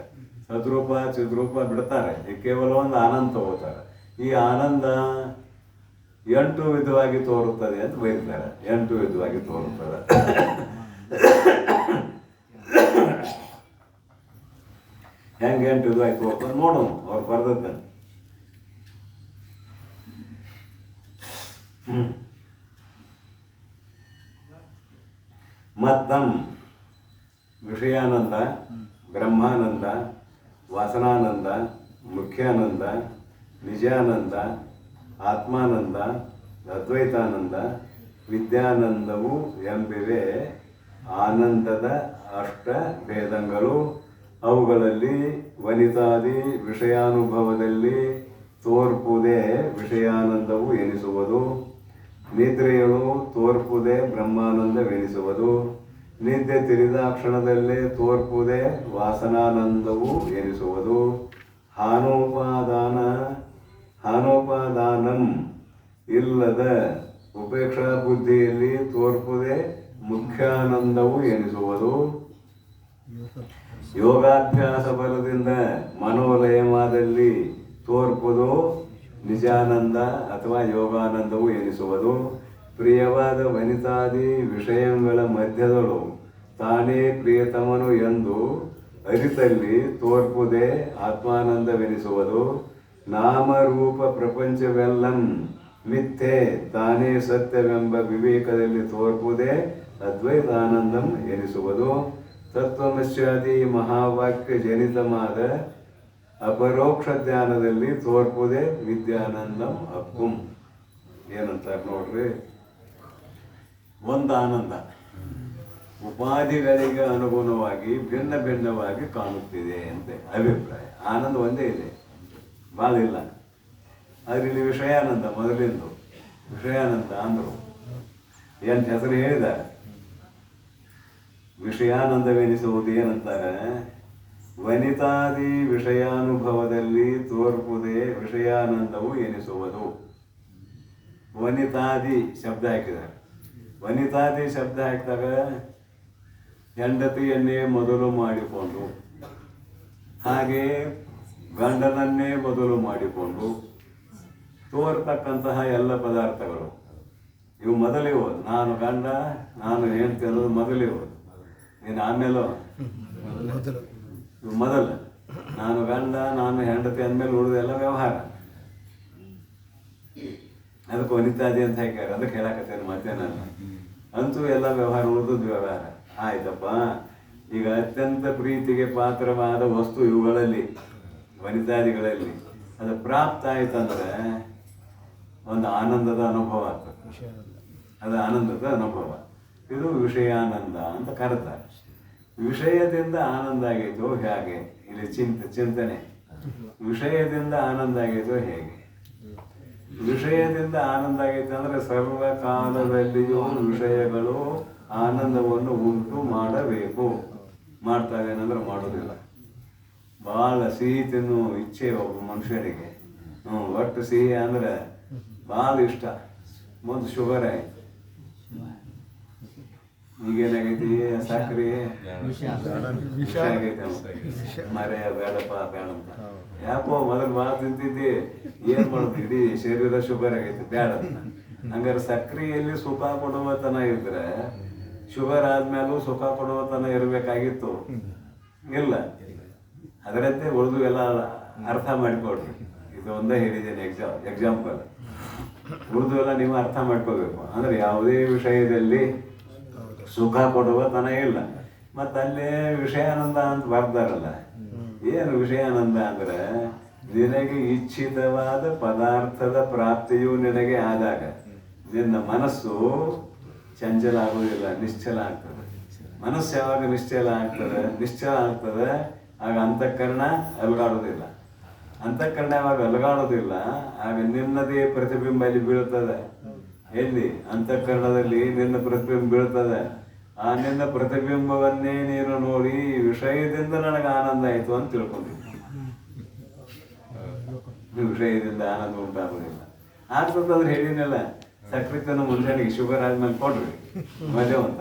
ಸದ್ರೂಪ ಚಿದ್ರೂಪ ಬಿಡ್ತಾರೆ, ಈ ಕೇವಲ ಒಂದು ಆನಂದ ತಗೋತಾರೆ. ಈ ಆನಂದ 8 ವಿಧವಾಗಿ ತೋರುತ್ತದೆ ಅಂತ ಬರೀತಾರೆ. 8 ವಿಧವಾಗಿ ತೋರುತ್ತದೆ. ಹೆಂಗೆ 8 ವಿಧವಾಗಿ ತೋರ್ತದೆ ನೋಡೋಣ, ಅವ್ರು ಬರ್ದದ್ದನ್ನು. ಮತ್ತಂ ವಿಷಯಾನಂದ, ಬ್ರಹ್ಮಾನಂದ, ವಾಸನಾನಂದ, ಮುಖ್ಯಾನಂದ, ನಿಜಾನಂದ, ಆತ್ಮಾನಂದ, ಅದ್ವೈತಾನಂದ, ವಿದ್ಯಾನಂದವು ಎಂಬಿವೆ ಆನಂದದ 8 ಭೇದಗಳು. ಅವುಗಳಲ್ಲಿ ವನಿತಾದಿ ವಿಷಯಾನುಭವದಲ್ಲಿ ತೋರ್ಪುದೇ ವಿಷಯಾನಂದವು ಎನಿಸುವುದು. ನಿದ್ರೆಯಳು ತೋರ್ಪುದೇ ಬ್ರಹ್ಮಾನಂದವೆನಿಸುವುದು. ನಿದ್ದೆ ತಿಳಿದಾಕ್ಷಣದಲ್ಲೇ ತೋರ್ಪುದೇ ವಾಸನಾನಂದವು ಎನಿಸುವುದು. ಹಾನೋಪಾದಾನಂ ಇಲ್ಲದ ಉಪೇಕ್ಷಾ ಬುದ್ಧಿಯಲ್ಲಿ ತೋರ್ಪುದೇ ಮುಖ್ಯಾನಂದವು ಎನಿಸುವುದು. ಯೋಗಾಭ್ಯಾಸ ಬಲದಿಂದ ಮನೋಲಯವಾದಲ್ಲಿ ತೋರ್ಪುದು ನಿಜಾನಂದ ಅಥವಾ ಯೋಗಾನಂದವು ಎನಿಸುವುದು. ಪ್ರಿಯವಾದ ವನಿತಾದಿ ವಿಷಯಗಳ ಮಧ್ಯದಳು ತಾನೇ ಪ್ರಿಯತಮನು ಎಂದು ಅರಿತಲ್ಲಿ ತೋರ್ಪುದೇ ಆತ್ಮಾನಂದವೆನಿಸುವುದು. ನಾಮರೂಪ ಪ್ರಪಂಚವೆಲ್ಲಂ ಮಿಥ್ಯೆ, ತಾನೇ ಸತ್ಯವೆಂಬ ವಿವೇಕದಲ್ಲಿ ತೋರ್ಪುದೇ ಅದ್ವೈತಾನಂದಂ ಎನಿಸುವುದು. ತತ್ವಮಸ್ಯಾದಿ ಮಹಾವಾಕ್ಯ ಜನಿತವಾದ ಅಪರೋಕ್ಷ ಜ್ಞಾನದಲ್ಲಿ ತೋರ್ಪುದೇ ವಿದ್ಯಾನಂದಂ ಅಪ್ಪುಂ. ಏನಂತಾರೆ ನೋಡ್ರಿ, ಒಂದು ಆನಂದ ಉಪಾಧಿಗಳಿಗೆ ಅನುಗುಣವಾಗಿ ಭಿನ್ನ ಭಿನ್ನವಾಗಿ ಕಾಣುತ್ತಿದೆ ಅಂತ ಅಭಿಪ್ರಾಯ. ಆನಂದ ಒಂದೇ ಇದೆ, ಭಾಳ ಇಲ್ಲ. ಆದರೆ ಇಲ್ಲಿ ವಿಷಯಾನಂದ ಮೊದಲಿಂದು ವಿಷಯಾನಂದ ಅಂದರು. ಏನು ಹೆಸರು ಹೇಳಿದ್ದಾರೆ, ವಿಷಯಾನಂದವೆನಿಸುವುದು ಏನಂತಾರೆ, ವನಿತಾದಿ ವಿಷಯಾನುಭವದಲ್ಲಿ ತೋರ್ಪುದೇ ವಿಷಯಾನಂದವು ಎನಿಸುವುದು. ವನಿತಾದಿ ಶಬ್ದ ಹಾಕಿದ್ದಾರೆ. ವನಿತಾದಿ ಶಬ್ದ ಹಾಕಿದಾಗ ಹೆಂಡತಿಯನ್ನೇ ಮೊದಲು ಮಾಡಿಕೊಂಡು, ಹಾಗೆ ಗಂಡನನ್ನೇ ಮೊದಲು ಮಾಡಿಕೊಂಡು ತೋರ್ತಕ್ಕಂತಹ ಎಲ್ಲ ಪದಾರ್ಥಗಳು ಇವು ಮೊದಲಿವು. ನಾನು ಗಂಡ, ನಾನು ಹೆಂಡತಿ ಅನ್ನೋದು ಮೊದಲಿವು. ನೀನು ಆಮೇಲೆ ಇವು ಮೊದಲು. ನಾನು ಗಂಡ, ನಾನು ಹೆಂಡತಿ ಅಂದಮೇಲೆ ಉಳಿದೆಲ್ಲ ವ್ಯವಹಾರ. ಅದಕ್ಕೆ ವನಿತಾದಿ ಅಂತ ಹಾಕ್ಯಾರ. ಅದಕ್ಕೆ ಹೇಳಕತ್ತೇನೆ ಮತ್ತೆ ನಾನು. ಅಂತೂ ಎಲ್ಲ ವ್ಯವಹಾರ, ಉಳಿದದ್ದು ವ್ಯವಹಾರ. ಆಯ್ತಪ್ಪ, ಈಗ ಅತ್ಯಂತ ಪ್ರೀತಿಗೆ ಪಾತ್ರವಾದ ವಸ್ತು ಇವುಗಳಲ್ಲಿ, ವನಿತಾದಿಗಳಲ್ಲಿ ಅದು ಪ್ರಾಪ್ತ ಆಯ್ತಂದ್ರೆ ಒಂದು ಆನಂದದ ಅನುಭವ ಆಗ್ತದೆ. ಅದು ಆನಂದದ ಅನುಭವ. ಇದು ವಿಷಯಾನಂದ ಅಂತ ಕರೀತಾರೆ. ವಿಷಯದಿಂದ ಆನಂದ ಆಗೈತೋ ಹೇಗೆ? ಇಲ್ಲಿ ಚಿಂತನೆ. ವಿಷಯದಿಂದ ಆನಂದ ಆಗೈತೋ ಹೇಗೆ? ವಿಷಯದಿಂದ ಆನಂದ ಆಗೈತೆ ಅಂದರೆ ಸರ್ವಕಾಲದಲ್ಲಿಯೂ ವಿಷಯಗಳು ಆನಂದವನ್ನು ಉಂಟು ಮಾಡಬೇಕು. ಮಾಡ್ತಾವೇನಂದ್ರೆ ಮಾಡೋದಿಲ್ಲ. ಭಾಳ ಸಿಹಿ ತಿನ್ನು ಇಚ್ಛೆ ಒಬ್ಬ ಮನುಷ್ಯನಿಗೆ. ಒಟ್ಟು ಸಿಹಿ ಅಂದರೆ ಭಾಳ ಇಷ್ಟ. ಮುಂದೆ ಶುಗರ್ ಆಯ್ತು, ಈಗೇನಾಗೈತಿ ಸಕ್ರೆ ವಿಷ ಆಗೈತೆ. ಮರೆ ಬೇಡಪ್ಪ ಬೇಡಂತ. ಯಾಕೋ ಮೊದಲು ಭಾಳ ತಿಂತಿದ್ದಿ, ಏನು ಮಾಡೋದು, ಇಡೀ ಶರೀರ ಶುಗರ್ ಆಗೈತಿ, ಬೇಡ ಅಂತ. ಹಂಗಾರೆ ಸಕ್ರೆಯಲ್ಲಿ ಸುಖ ಕೊಡುವತನ ಇದ್ರೆ ಶುಗರ್ ಆದ್ಮೇಲೂ ಸುಖ ಕೊಡುವತನ ಇರಬೇಕಾಗಿತ್ತು. ಇಲ್ಲ, ಅದರಂತೆ ಉಳಿದು ಎಲ್ಲ ಅರ್ಥ ಮಾಡಿಕೊಡ್ರಿ. ಇದು ಒಂದೇ ಹೇಳಿದ್ದೇನೆ ಎಕ್ಸಾಂಪಲ್. ಉಳಿದು ಎಲ್ಲ ನೀವು ಅರ್ಥ ಮಾಡ್ಕೋಬೇಕು. ಅಂದರೆ ಯಾವುದೇ ವಿಷಯದಲ್ಲಿ ಸುಖ ಕೊಡುವ ತನ ಇಲ್ಲ. ಮತ್ತು ಅಲ್ಲೇ ವಿಷಯಾನಂದ ಅಂತ ಬರ್ತಾರಲ್ಲ, ಏನು ವಿಷಯಾನಂದ ಅಂದರೆ ನಿನಗೆ ಇಚ್ಛಿತವಾದ ಪದಾರ್ಥದ ಪ್ರಾಪ್ತಿಯು ನಿನಗೆ ಆದಾಗ ನಿನ್ನ ಮನಸ್ಸು ಚಂಚಲ ಆಗೋದಿಲ್ಲ, ನಿಶ್ಚಲ ಆಗ್ತದೆ. ಮನಸ್ಸು ಯಾವಾಗ ನಿಶ್ಚಲ ಆಗ್ತದೆ ಆಗ ಅಂತಃಕರಣ ಅಲುಗಾಡೋದಿಲ್ಲ. ಅಂತಃಕರಣ ಯಾವಾಗ ಅಲುಗಾಡೋದಿಲ್ಲ ಆಗ ನಿನ್ನದೇ ಪ್ರತಿಬಿಂಬ ಅಲ್ಲಿ ಬೀಳ್ತದೆ. ಎಲ್ಲಿ? ಅಂತಃಕರಣದಲ್ಲಿ ನಿನ್ನ ಪ್ರತಿಬಿಂಬ ಬೀಳ್ತದೆ. ಆ ನಿನ್ನ ಪ್ರತಿಬಿಂಬವನ್ನೇ ನೀನು ನೋಡಿ ವಿಷಯದಿಂದ ನನಗೆ ಆನಂದ ಆಯಿತು ಅಂತ ತಿಳ್ಕೊಂಡಿದ್ದೀನಿ. ವಿಷಯದಿಂದ ಆನಂದ ಉಂಟಾಗೋದಿಲ್ಲ. ಆಗ್ತದಂದ್ರೆ ಹೇಳಿನಲ್ಲ, ಸಕ್ರಿತನ ಮುಂಜಾನೆಗೆ ಶುಗರ್ ಆದ್ಮೇಲೆ ಕೊಡ್ರಿ ಮಜಾ ಅಂತ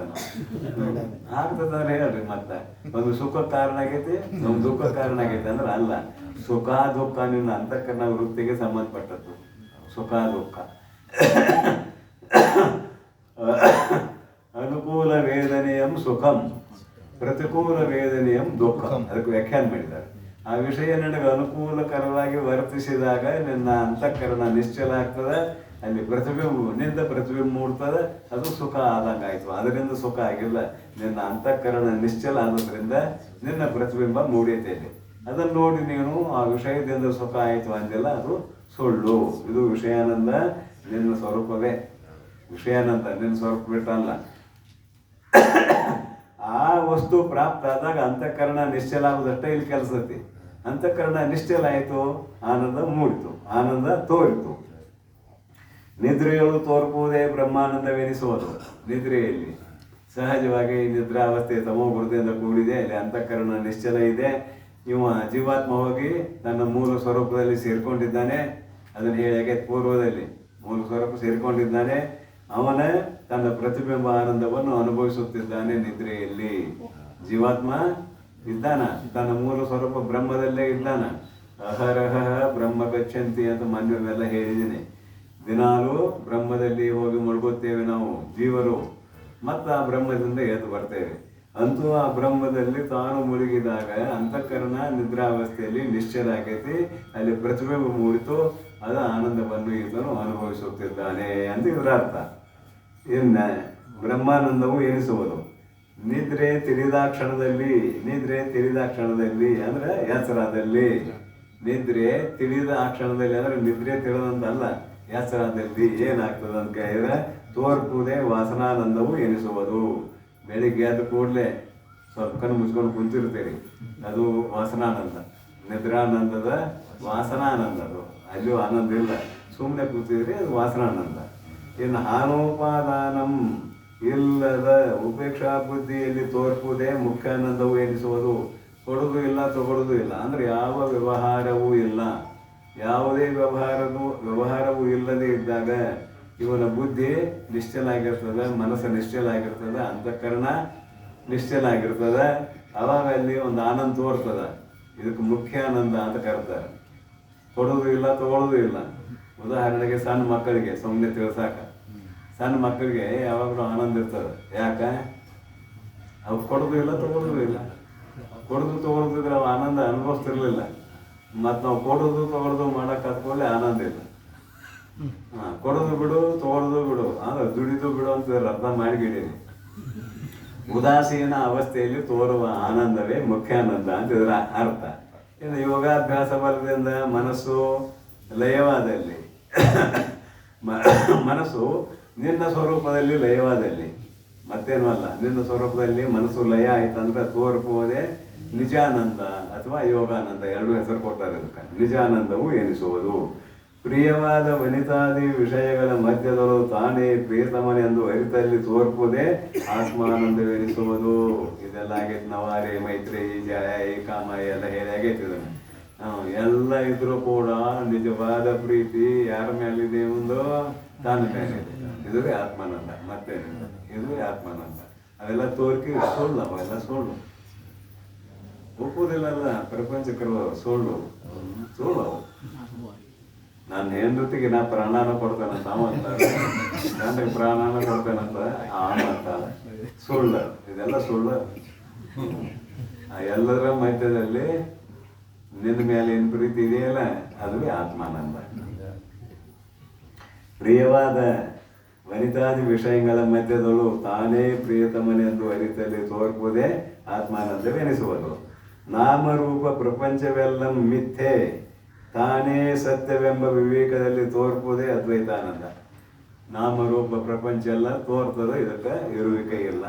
ಆಗ್ತದಂದ್ರೆ ಹೇಳ್ರಿ. ಮತ್ತೆ ಒಂದು ಸುಖ ಕಾರಣ ಆಗೈತಿ, ಒಂದು ದುಃಖ ಕಾರಣ ಆಗೈತಿ ಅಂದ್ರೆ ಅಲ್ಲ. ಸುಖ ದುಃಖ ನಿನ್ನ ಅಂತಃಕರಣ ವೃತ್ತಿಗೆ ಸಂಬಂಧಪಟ್ಟದ್ದು. ಸುಖ ದುಃಖ ಅನುಕೂಲ ವೇದನೆಯಂ ಸುಖಂ, ಪ್ರತಿಕೂಲ ವೇದನೆಯಂ ದುಃಖಂ. ಅದಕ್ಕೆ ವ್ಯಾಖ್ಯಾನ ಮಾಡಿದ್ದಾರೆ. ಆ ವಿಷಯ ನನಗೆ ಅನುಕೂಲಕರವಾಗಿ ವರ್ತಿಸಿದಾಗ ನಿನ್ನ ಅಂತಃಕರಣ ನಿಶ್ಚಲ ಆಗ್ತದೆ. ಅಲ್ಲಿ ನಿಂದ ಪ್ರತಿಬಿಂಬ ಮೂಡ್ತದೆ. ಅದು ಸುಖ ಆದಂಗೆ ಆಯಿತು. ಅದರಿಂದ ಸುಖ ಆಗಿಲ್ಲ, ನಿನ್ನ ಅಂತಃಕರಣ ನಿಶ್ಚಲ ಆಗೋದ್ರಿಂದ ನಿನ್ನ ಪ್ರತಿಬಿಂಬ ಮೂಡೈತೆ. ಅದನ್ನು ನೋಡಿ ನೀನು ಆ ವಿಷಯದಿಂದ ಸುಖ ಆಯಿತು ಅಂದಿಲ್ಲ, ಅದು ಸುಳ್ಳು. ಇದು ವಿಷಯಾನಂದ ನಿನ್ನ ಸ್ವರೂಪವೇ. ವಿಷಯಾನಂದ ನಿನ್ನ ಸ್ವರೂಪ ಬಿಟ್ಟಲ್ಲ. ಆ ವಸ್ತು ಪ್ರಾಪ್ತ ಆದಾಗ ಅಂತಃಕರಣ ನಿಶ್ಚಲ ಆಗೋದಷ್ಟೇ ಇಲ್ಲಿ ಕೆಲಸ ಐತಿ. ಅಂತಃಕರಣ ನಿಶ್ಚಲ ಆಯಿತು, ಆನಂದ ಮೂಡಿತು, ಆನಂದ ತೋರಿತು. ನಿದ್ರೆಯಳು ತೋರ್ಪುವುದೇ ಬ್ರಹ್ಮಾನಂದವೆನಿಸುವುದು. ನಿದ್ರೆಯಲ್ಲಿ ಸಹಜವಾಗಿ ನಿದ್ರಾವಸ್ಥೆ ತಮೋಗುಣದಿಂದ ಕೂಡಿದೆ. ಅಲ್ಲಿ ಅಂತಃಕರಣ ನಿಶ್ಚಲ ಇದೆ. ಇವ ಜೀವಾತ್ಮ ಹೋಗಿ ತನ್ನ ಮೂಲ ಸ್ವರೂಪದಲ್ಲಿ ಸೇರಿಕೊಂಡಿದ್ದಾನೆ. ಅದನ್ನು ಹೇಗೆ ಪೂರ್ವದಲ್ಲಿ ಮೂಲ ಸ್ವರೂಪ ಸೇರಿಕೊಂಡಿದ್ದಾನೆ. ಅವನೇ ತನ್ನ ಪ್ರತಿಬಿಂಬ ಆನಂದವನ್ನು ಅನುಭವಿಸುತ್ತಿದ್ದಾನೆ ನಿದ್ರೆಯಲ್ಲಿ. ಜೀವಾತ್ಮ ಇದ್ದಾನ, ತನ್ನ ಮೂಲ ಸ್ವರೂಪ ಬ್ರಹ್ಮದಲ್ಲೇ ಇದ್ದಾನ. ಅಹರಹ ಬ್ರಹ್ಮ ಗಚ್ಚಂತಿ ಅಂತ ಮಾನ್ಯವೆಲ್ಲ ಹೇಳಿದ್ದೀನಿ. ದಿನಾಲೂ ಬ್ರಹ್ಮದಲ್ಲಿ ಹೋಗಿ ಮಡ್ಕೋತೇವೆ ನಾವು ಜೀವರು, ಮತ್ತು ಆ ಬ್ರಹ್ಮದಿಂದ ಎದ್ದು ಬರ್ತೇವೆ. ಅಂತೂ ಆ ಬ್ರಹ್ಮದಲ್ಲಿ ತಾನು ಮುಳುಗಿದಾಗ ಅಂತಃಕರಣ ನಿದ್ರಾವಸ್ಥೆಯಲ್ಲಿ ನಿಶ್ಚಲ ಆಗೈತಿ. ಅಲ್ಲಿ ಪ್ರತಿಬಿಂಬ ಮೂಡಿತು, ಅದು ಆನಂದವನ್ನು ಈತನು ಅನುಭವಿಸುತ್ತಿದ್ದಾನೆ ಅಂತ ಇದರ ಅರ್ಥ. ಇನ್ನು ಬ್ರಹ್ಮಾನಂದವು ಎನಿಸುವುದು. ನಿದ್ರೆ ತಿಳಿದ ಕ್ಷಣದಲ್ಲಿ ಅಂದರೆ ಎಚ್ಚರದಲ್ಲಿ. ನಿದ್ರೆ ತಿಳಿದ ಆ ಕ್ಷಣದಲ್ಲಿ ಅಂದರೆ ನಿದ್ರೆ ತಿಳಿದಂತಲ್ಲ, ಎಚ್ಚರದಲ್ಲಿ ಏನಾಗ್ತದೆ ಅಂತ ಕೇಳಿದ್ರೆ ತೋರ್ಪುದೇ ವಾಸನಾನಂದವು ಎನಿಸುವುದು. ಬೆಳಿಗ್ಗೆ ಆದ ಕೂಡಲೇ ಸ್ವಲ್ಪ ಕಣ್ಣು ಮುಚ್ಕೊಂಡು ಕುಂತಿರ್ತೀರಿ, ಅದು ವಾಸನಾನಂದ. ನಿದ್ರಾನಂದದ ವಾಸನಾನಂದ, ಅದು ಅಲ್ಲೂ ಆನಂದ ಇಲ್ಲ, ಸುಮ್ಮನೆ ಕೂತಿದ್ರಿ, ಅದು ವಾಸನಾನಂದ. ಇನ್ನು ಹಾನೋಪಾದಾನಂ ಇಲ್ಲದ ಉಪೇಕ್ಷಾ ಬುದ್ಧಿಯಲ್ಲಿ ತೋರ್ಪುವುದೇ ಮುಖ್ಯಾನಂದವು ಎನಿಸುವುದು. ಕೊಡೋದು ಇಲ್ಲ, ತಗೊಳ್ಳೋದು ಇಲ್ಲ ಅಂದರೆ ಯಾವ ವ್ಯವಹಾರವೂ ಇಲ್ಲ. ಯಾವುದೇ ವ್ಯವಹಾರವೂ ಇಲ್ಲದೆ ಇದ್ದಾಗ ಇವನ ಬುದ್ಧಿ ನಿಶ್ಚಲ ಆಗಿರ್ತದೆ, ಮನಸ್ಸು ನಿಶ್ಚಲ ಆಗಿರ್ತದೆ, ಅಂತಃಕರಣ ನಿಶ್ಚಲ ಆಗಿರ್ತದೆ. ಅವಾಗ ಅಲ್ಲಿ ಒಂದು ಆನಂದ ತೋರ್ತದೆ. ಇದಕ್ಕೆ ಮುಖ್ಯ ಆನಂದ ಅಂತ ಕರೀತಾರೆ. ಕೊಡೋದು ಇಲ್ಲ, ತಗೊಳ್ಳೋದು ಇಲ್ಲ. ಉದಾಹರಣೆಗೆ ಸಣ್ಣ ಮಕ್ಕಳಿಗೆ ಸುಮ್ಮನೆ ತಿಳ್ಸಾಕ, ಸಣ್ಣ ಮಕ್ಕಳಿಗೆ ಯಾವಾಗಲೂ ಆನಂದ ಇರ್ತದೆ. ಯಾಕೆ? ಅವು ಕೊಡೋದು ಇಲ್ಲ, ತಗೊಳ್ಳೋದು ಇಲ್ಲ. ಕೊಡೋದು ತಗೊಳ್ದಿದ್ರೆ ಅವು ಆನಂದ ಅನುಭವಿಸ್ತಿರ್ಲಿಲ್ಲ. ಮತ್ತು ನಾವು ಕೊಡೋದು ತಗೊಳ್ಳೋದು ಮಾಡೋಕೆ ಹತ್ಕೊಳ್ಳಿ ಆನಂದ ಇಲ್ಲ. ಕೊಡೋದು ಬಿಡು, ತಗೊಳ್ಳೋದು ಬಿಡು, ಅಂದ್ರೆ ದುಡಿದು ಬಿಡು ಅಂತ ಅರ್ಥ ಮಾಡಿಗಿಡೀನಿ. ಉದಾಸೀನ ಅವಸ್ಥೆಯಲ್ಲಿ ತೋರುವ ಆನಂದವೇ ಮುಖ್ಯಾನಂದ ಅಂತ ಇದರ ಅರ್ಥ. ಇನ್ನು ಯೋಗಾಭ್ಯಾಸ ಬಲದಿಂದ ಮನಸ್ಸು ಲಯವಾದಲ್ಲಿ ಮನಸ್ಸು ನಿನ್ನ ಸ್ವರೂಪದಲ್ಲಿ ಲಯವಾದಲ್ಲಿ, ಮತ್ತೇನೂ ಅಲ್ಲ, ನಿನ್ನ ಸ್ವರೂಪದಲ್ಲಿ ಮನಸ್ಸು ಲಯ ಆಯ್ತಂದ್ರೆ ತೋರ್ಪುವುದೇ ನಿಜಾನಂದ ಅಥವಾ ಯೋಗಾನಂದ, ಎರಡು ಹೆಸರು ಕೊಡ್ತಾರೆ ಅದಕ್ಕೆ. ನಿಜಾನಂದವು ಎನಿಸುವುದು. ಪ್ರಿಯವಾದ ವನಿತಾದಿ ವಿಷಯಗಳ ಮಧ್ಯದಲ್ಲೂ ತಾನೇ ಪ್ರಿಯತಮನೆಂದು ಅರಿತಲ್ಲಿ ತೋರ್ಪುವುದೇ ಆತ್ಮಾನಂದವೆನಿಸುವುದು. ಇದೆಲ್ಲ ಆಗೈತೆ. ನವಾರಿ, ಮೈತ್ರಿ, ಜಯ, ಕಾಮ ಎಲ್ಲ ಹೇಳಿ ಆಗೈತೆ. ಇದನ್ನು ಎಲ್ಲ ಇದ್ರೂ ಕೂಡ ನಿಜವಾದ ಪ್ರೀತಿ ಯಾರ ಮೇಲಿದೆ ಒಂದು ತಾನ ಮೇಲಿದೆ. ಇದುವೇ ಆತ್ಮಾನಂದ, ಮತ್ತೇನಿಲ್ಲ. ಇದುವೇ ಆತ್ಮಾನಂದ. ಅವೆಲ್ಲ ತೋರ್ಕಿ ಸುಳ್ಳು, ಅವೆಲ್ಲ ಸುಳ್ಳು. ಒಪ್ಪುವುದಿಲ್ಲಲ್ಲ ಪ್ರಪಂಚಕರು, ಸುಳ್ಳು ಸುಳ್ಳು. ನಾನು ಹೆಂಡತಿಗೆ ನಾ ಪ್ರಾಣಾನ ಕೊಡ್ತೇನಂತ ಅವಂತಾರೆ, ಗಂಡಗೆ ಪ್ರಾಣಾನ ಕೊಡ್ತೇನಂತ ಮತ್ತ ಸುಳ್ಳು. ಇದೆಲ್ಲ ಸುಳ್ಳು. ಎಲ್ಲದರ ಮಧ್ಯದಲ್ಲಿ ನಿನ್ನ ಮೇಲೆ ಏನು ಪ್ರೀತಿ ಇದೆಯಲ್ಲ, ಅದುವೇ ಆತ್ಮಾನಂದ. ಪ್ರಿಯವಾದ ವನಿತಾದಿ ವಿಷಯಗಳ ಮಧ್ಯದಲ್ಲೂ ತಾನೇ ಪ್ರಿಯತಮನೆಂದು ಅರಿತಲ್ಲಿ ತೋರ್ಪುವುದೇ ಆತ್ಮಾನಂದವೆನಿಸುವುದು. ನಾಮರೂಪ ಪ್ರಪಂಚವೆಲ್ಲ ಮಿಥ್ಯೆ, ತಾನೇ ಸತ್ಯವೆಂಬ ವಿವೇಕದಲ್ಲಿ ತೋರ್ಪುವುದೇ ಅದ್ವೈತಾನಂದ. ನಾಮರೂಪ ಪ್ರಪಂಚ ಎಲ್ಲ ತೋರ್ತದೆ, ಇದಕ್ಕೆ ಇರುವಿಕೆ ಇಲ್ಲ.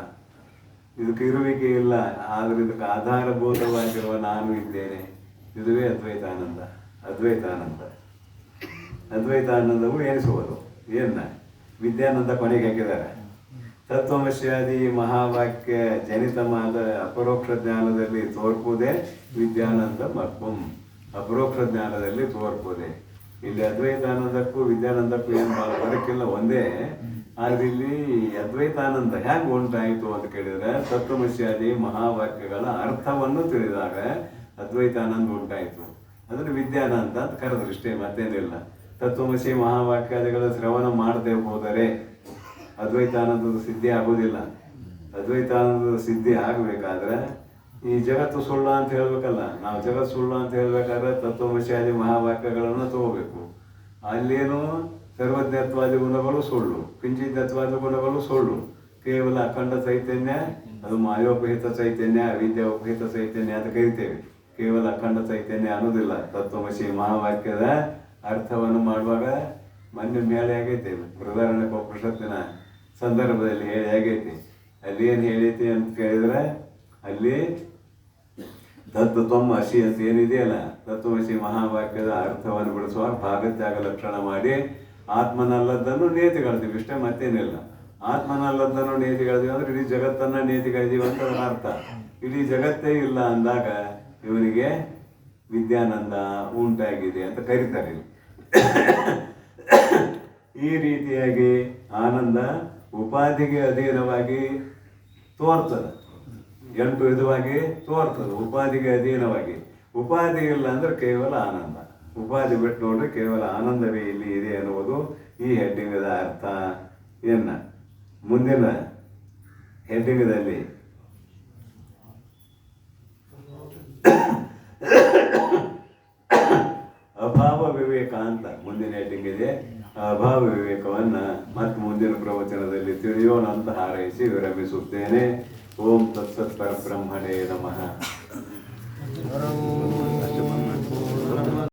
ಇದಕ್ಕೆ ಇರುವಿಕೆ ಇಲ್ಲ, ಆದರೆ ಇದಕ್ಕೆ ಆಧಾರಭೂತವಾಗಿರುವ ನಾನು ಇದ್ದೇನೆ. ಇದುವೇ ಅದ್ವೈತಾನಂದ. ಅದ್ವೈತಾನಂದವು ಎನಿಸುವುದು. ವಿದ್ಯಾನಂದ ಕೊನೆಗೆ ಹಾಕಿದ್ದಾರೆ. ತತ್ವಮಸ್ಯಾದಿ ಮಹಾವಾಕ್ಯ ಜನಿತವಾದ ಅಪರೋಕ್ಷ ಜ್ಞಾನದಲ್ಲಿ ತೋರ್ಪುವುದೇ ವಿದ್ಯಾನಂದ ಮಕ್ಕಂ. ಅಪರೋಕ್ಷ ಜ್ಞಾನದಲ್ಲಿ ತೋರ್ಪುವುದೇ. ಇಲ್ಲಿ ಅದ್ವೈತಾನಂದಕ್ಕೂ ವಿದ್ಯಾನಂದಕ್ಕೂ ಏನು ಭಾಳ ಬರಕ್ಕಿಲ್ಲ, ಒಂದೇ. ಆದರೆ ಇಲ್ಲಿ ಅದ್ವೈತಾನಂದ ಹೇಗೆ ಉಂಟಾಯಿತು ಅಂತ ಕೇಳಿದರೆ, ತತ್ವಮಸ್ಯಾದಿ ಮಹಾವಾಕ್ಯಗಳ ಅರ್ಥವನ್ನು ತಿಳಿದಾಗ ಅದ್ವೈತಾನಂದ ಉಂಟಾಯಿತು. ಅಂದರೆ ವಿದ್ಯಾನಂದ ಅಂತ ಕರೆದ್ರು, ಇಷ್ಟೇ, ಮತ್ತೇನಿಲ್ಲ. ತತ್ವಮಸಿ ಮಹಾವಾಕ್ಯಾದಿಗಳ ಶ್ರವಣ ಮಾಡದೆ ಹೋದರೆ ಅದ್ವೈತಾನಂದದ ಸಿದ್ಧಿ ಆಗೋದಿಲ್ಲ. ಅದ್ವೈತಾನಂದದ ಸಿದ್ಧಿ ಆಗಬೇಕಾದ್ರೆ ಈ ಜಗತ್ತು ಸುಳ್ಳು ಅಂತ ಹೇಳ್ಬೇಕಲ್ಲ. ನಾವು ಜಗತ್ತು ಸುಳ್ಳು ಅಂತ ಹೇಳ್ಬೇಕಾದ್ರೆ ತತ್ವಮಸಿಯಾದಿ ಮಹಾವಾಕ್ಯಗಳನ್ನು ತಗೋಬೇಕು. ಅಲ್ಲೇನು ಸರ್ವಜ್ಞತ್ವಾದಿ ಗುಣಗಳು ಸುಳ್ಳು, ಕಿಂಚಿತತ್ವಾದಿ ಗುಣಗಳು ಸುಳ್ಳು. ಕೇವಲ ಅಖಂಡ ಚೈತನ್ಯ, ಅದು ಮಾಯೋಪಹಿತ ಚೈತನ್ಯ, ಅವಿದ್ಯೋಪಹಿತ ಚೈತನ್ಯ ಅಂತ ಕರಿತೇವೆ. ಕೇವಲ ಅಖಂಡ ಚೈತನ್ಯ ಅನ್ನೋದಿಲ್ಲ. ತತ್ವಮಸಿ ಮಹಾವಾಕ್ಯದ ಅರ್ಥವನ್ನು ಮಾಡುವಾಗ ಮೊನ್ನೆ ಮೇಲೆ ಆಗೈತೆ, ಬೃಹದಾರಣ್ಯೋಪನಿಷತ್ತಿನ ಸಂದರ್ಭದಲ್ಲಿ ಹೇಳಿ ಆಗೈತಿ. ಅಲ್ಲಿ ಏನು ಹೇಳೈತಿ ಅಂತ ಕೇಳಿದ್ರೆ, ಅಲ್ಲಿ ತತ್ವಂ ಅಸಿ ಅಂತ ಏನಿದೆಯಲ್ಲ, ತತ್ವಮಸಿ ಮಹಾವಾಕ್ಯದ ಅರ್ಥವನ್ನು ಬಿಡಿಸುವಾಗ ಭಾಗತ್ಯಾಗ ಲಕ್ಷಣ ಮಾಡಿ ಆತ್ಮನಲ್ಲದನ್ನು ನೇತಿಗಳಿದೀವಿ, ಇಷ್ಟೇ, ಮತ್ತೇನಿಲ್ಲ. ಆತ್ಮನಲ್ಲದನ್ನು ನೇತಿಗಳಿದೀವಿ ಅಂದ್ರೆ ಇಡೀ ಜಗತ್ತನ್ನು ನೇತಿಗಳಿದೀವಿ ಅಂತ ಅದರ ಅರ್ಥ. ಇಡೀ ಜಗತ್ತೇ ಇಲ್ಲ ಅಂದಾಗ ಇವನಿಗೆ ವಿದ್ಯಾನಂದ ಉಂಟಾಗಿದೆ ಅಂತ ಕರೀತಾರೆ. ಈ ರೀತಿಯಾಗಿ ಆನಂದ ಉಪಾಧಿಗೆ ಅಧೀನವಾಗಿ ತೋರ್ತದೆ, 8 ವಿಧವಾಗಿ ತೋರ್ತದೆ ಉಪಾಧಿಗೆ ಅಧೀನವಾಗಿ. ಉಪಾಧಿ ಇಲ್ಲ ಅಂದ್ರೆ ಕೇವಲ ಆನಂದ. ಉಪಾಧಿ ಬಿಟ್ಟು ನೋಡ್ರಿ ಕೇವಲ ಆನಂದವೇ ಇಲ್ಲಿ ಇದೆ ಅನ್ನುವುದು ಈ ಹೆಡ್ಡಿಂಗದ ಅರ್ಥ. ಮುಂದಿನ ಹೆಡ್ಡಿಂಗದಲ್ಲಿ ಅಭಾವ ವಿವೇಕ ಅಂತ ಮುಂದಿನ ಹೆಡ್ಡಿಂಗ್ ಇದೆ. ಅಭಾವ ವಿವೇಕವನ್ನು ಮತ್ತು ಮುಂದಿನ ಪ್ರವಚನದಲ್ಲಿ ತಿಳಿಯೋಣ ಅಂತ ಹಾರೈಸಿ ವಿರಮಿಸುತ್ತೇನೆ. ಓಂ ತತ್ಸತ್ ಪರಬ್ರಹ್ಮಣೇ ನಮಃ.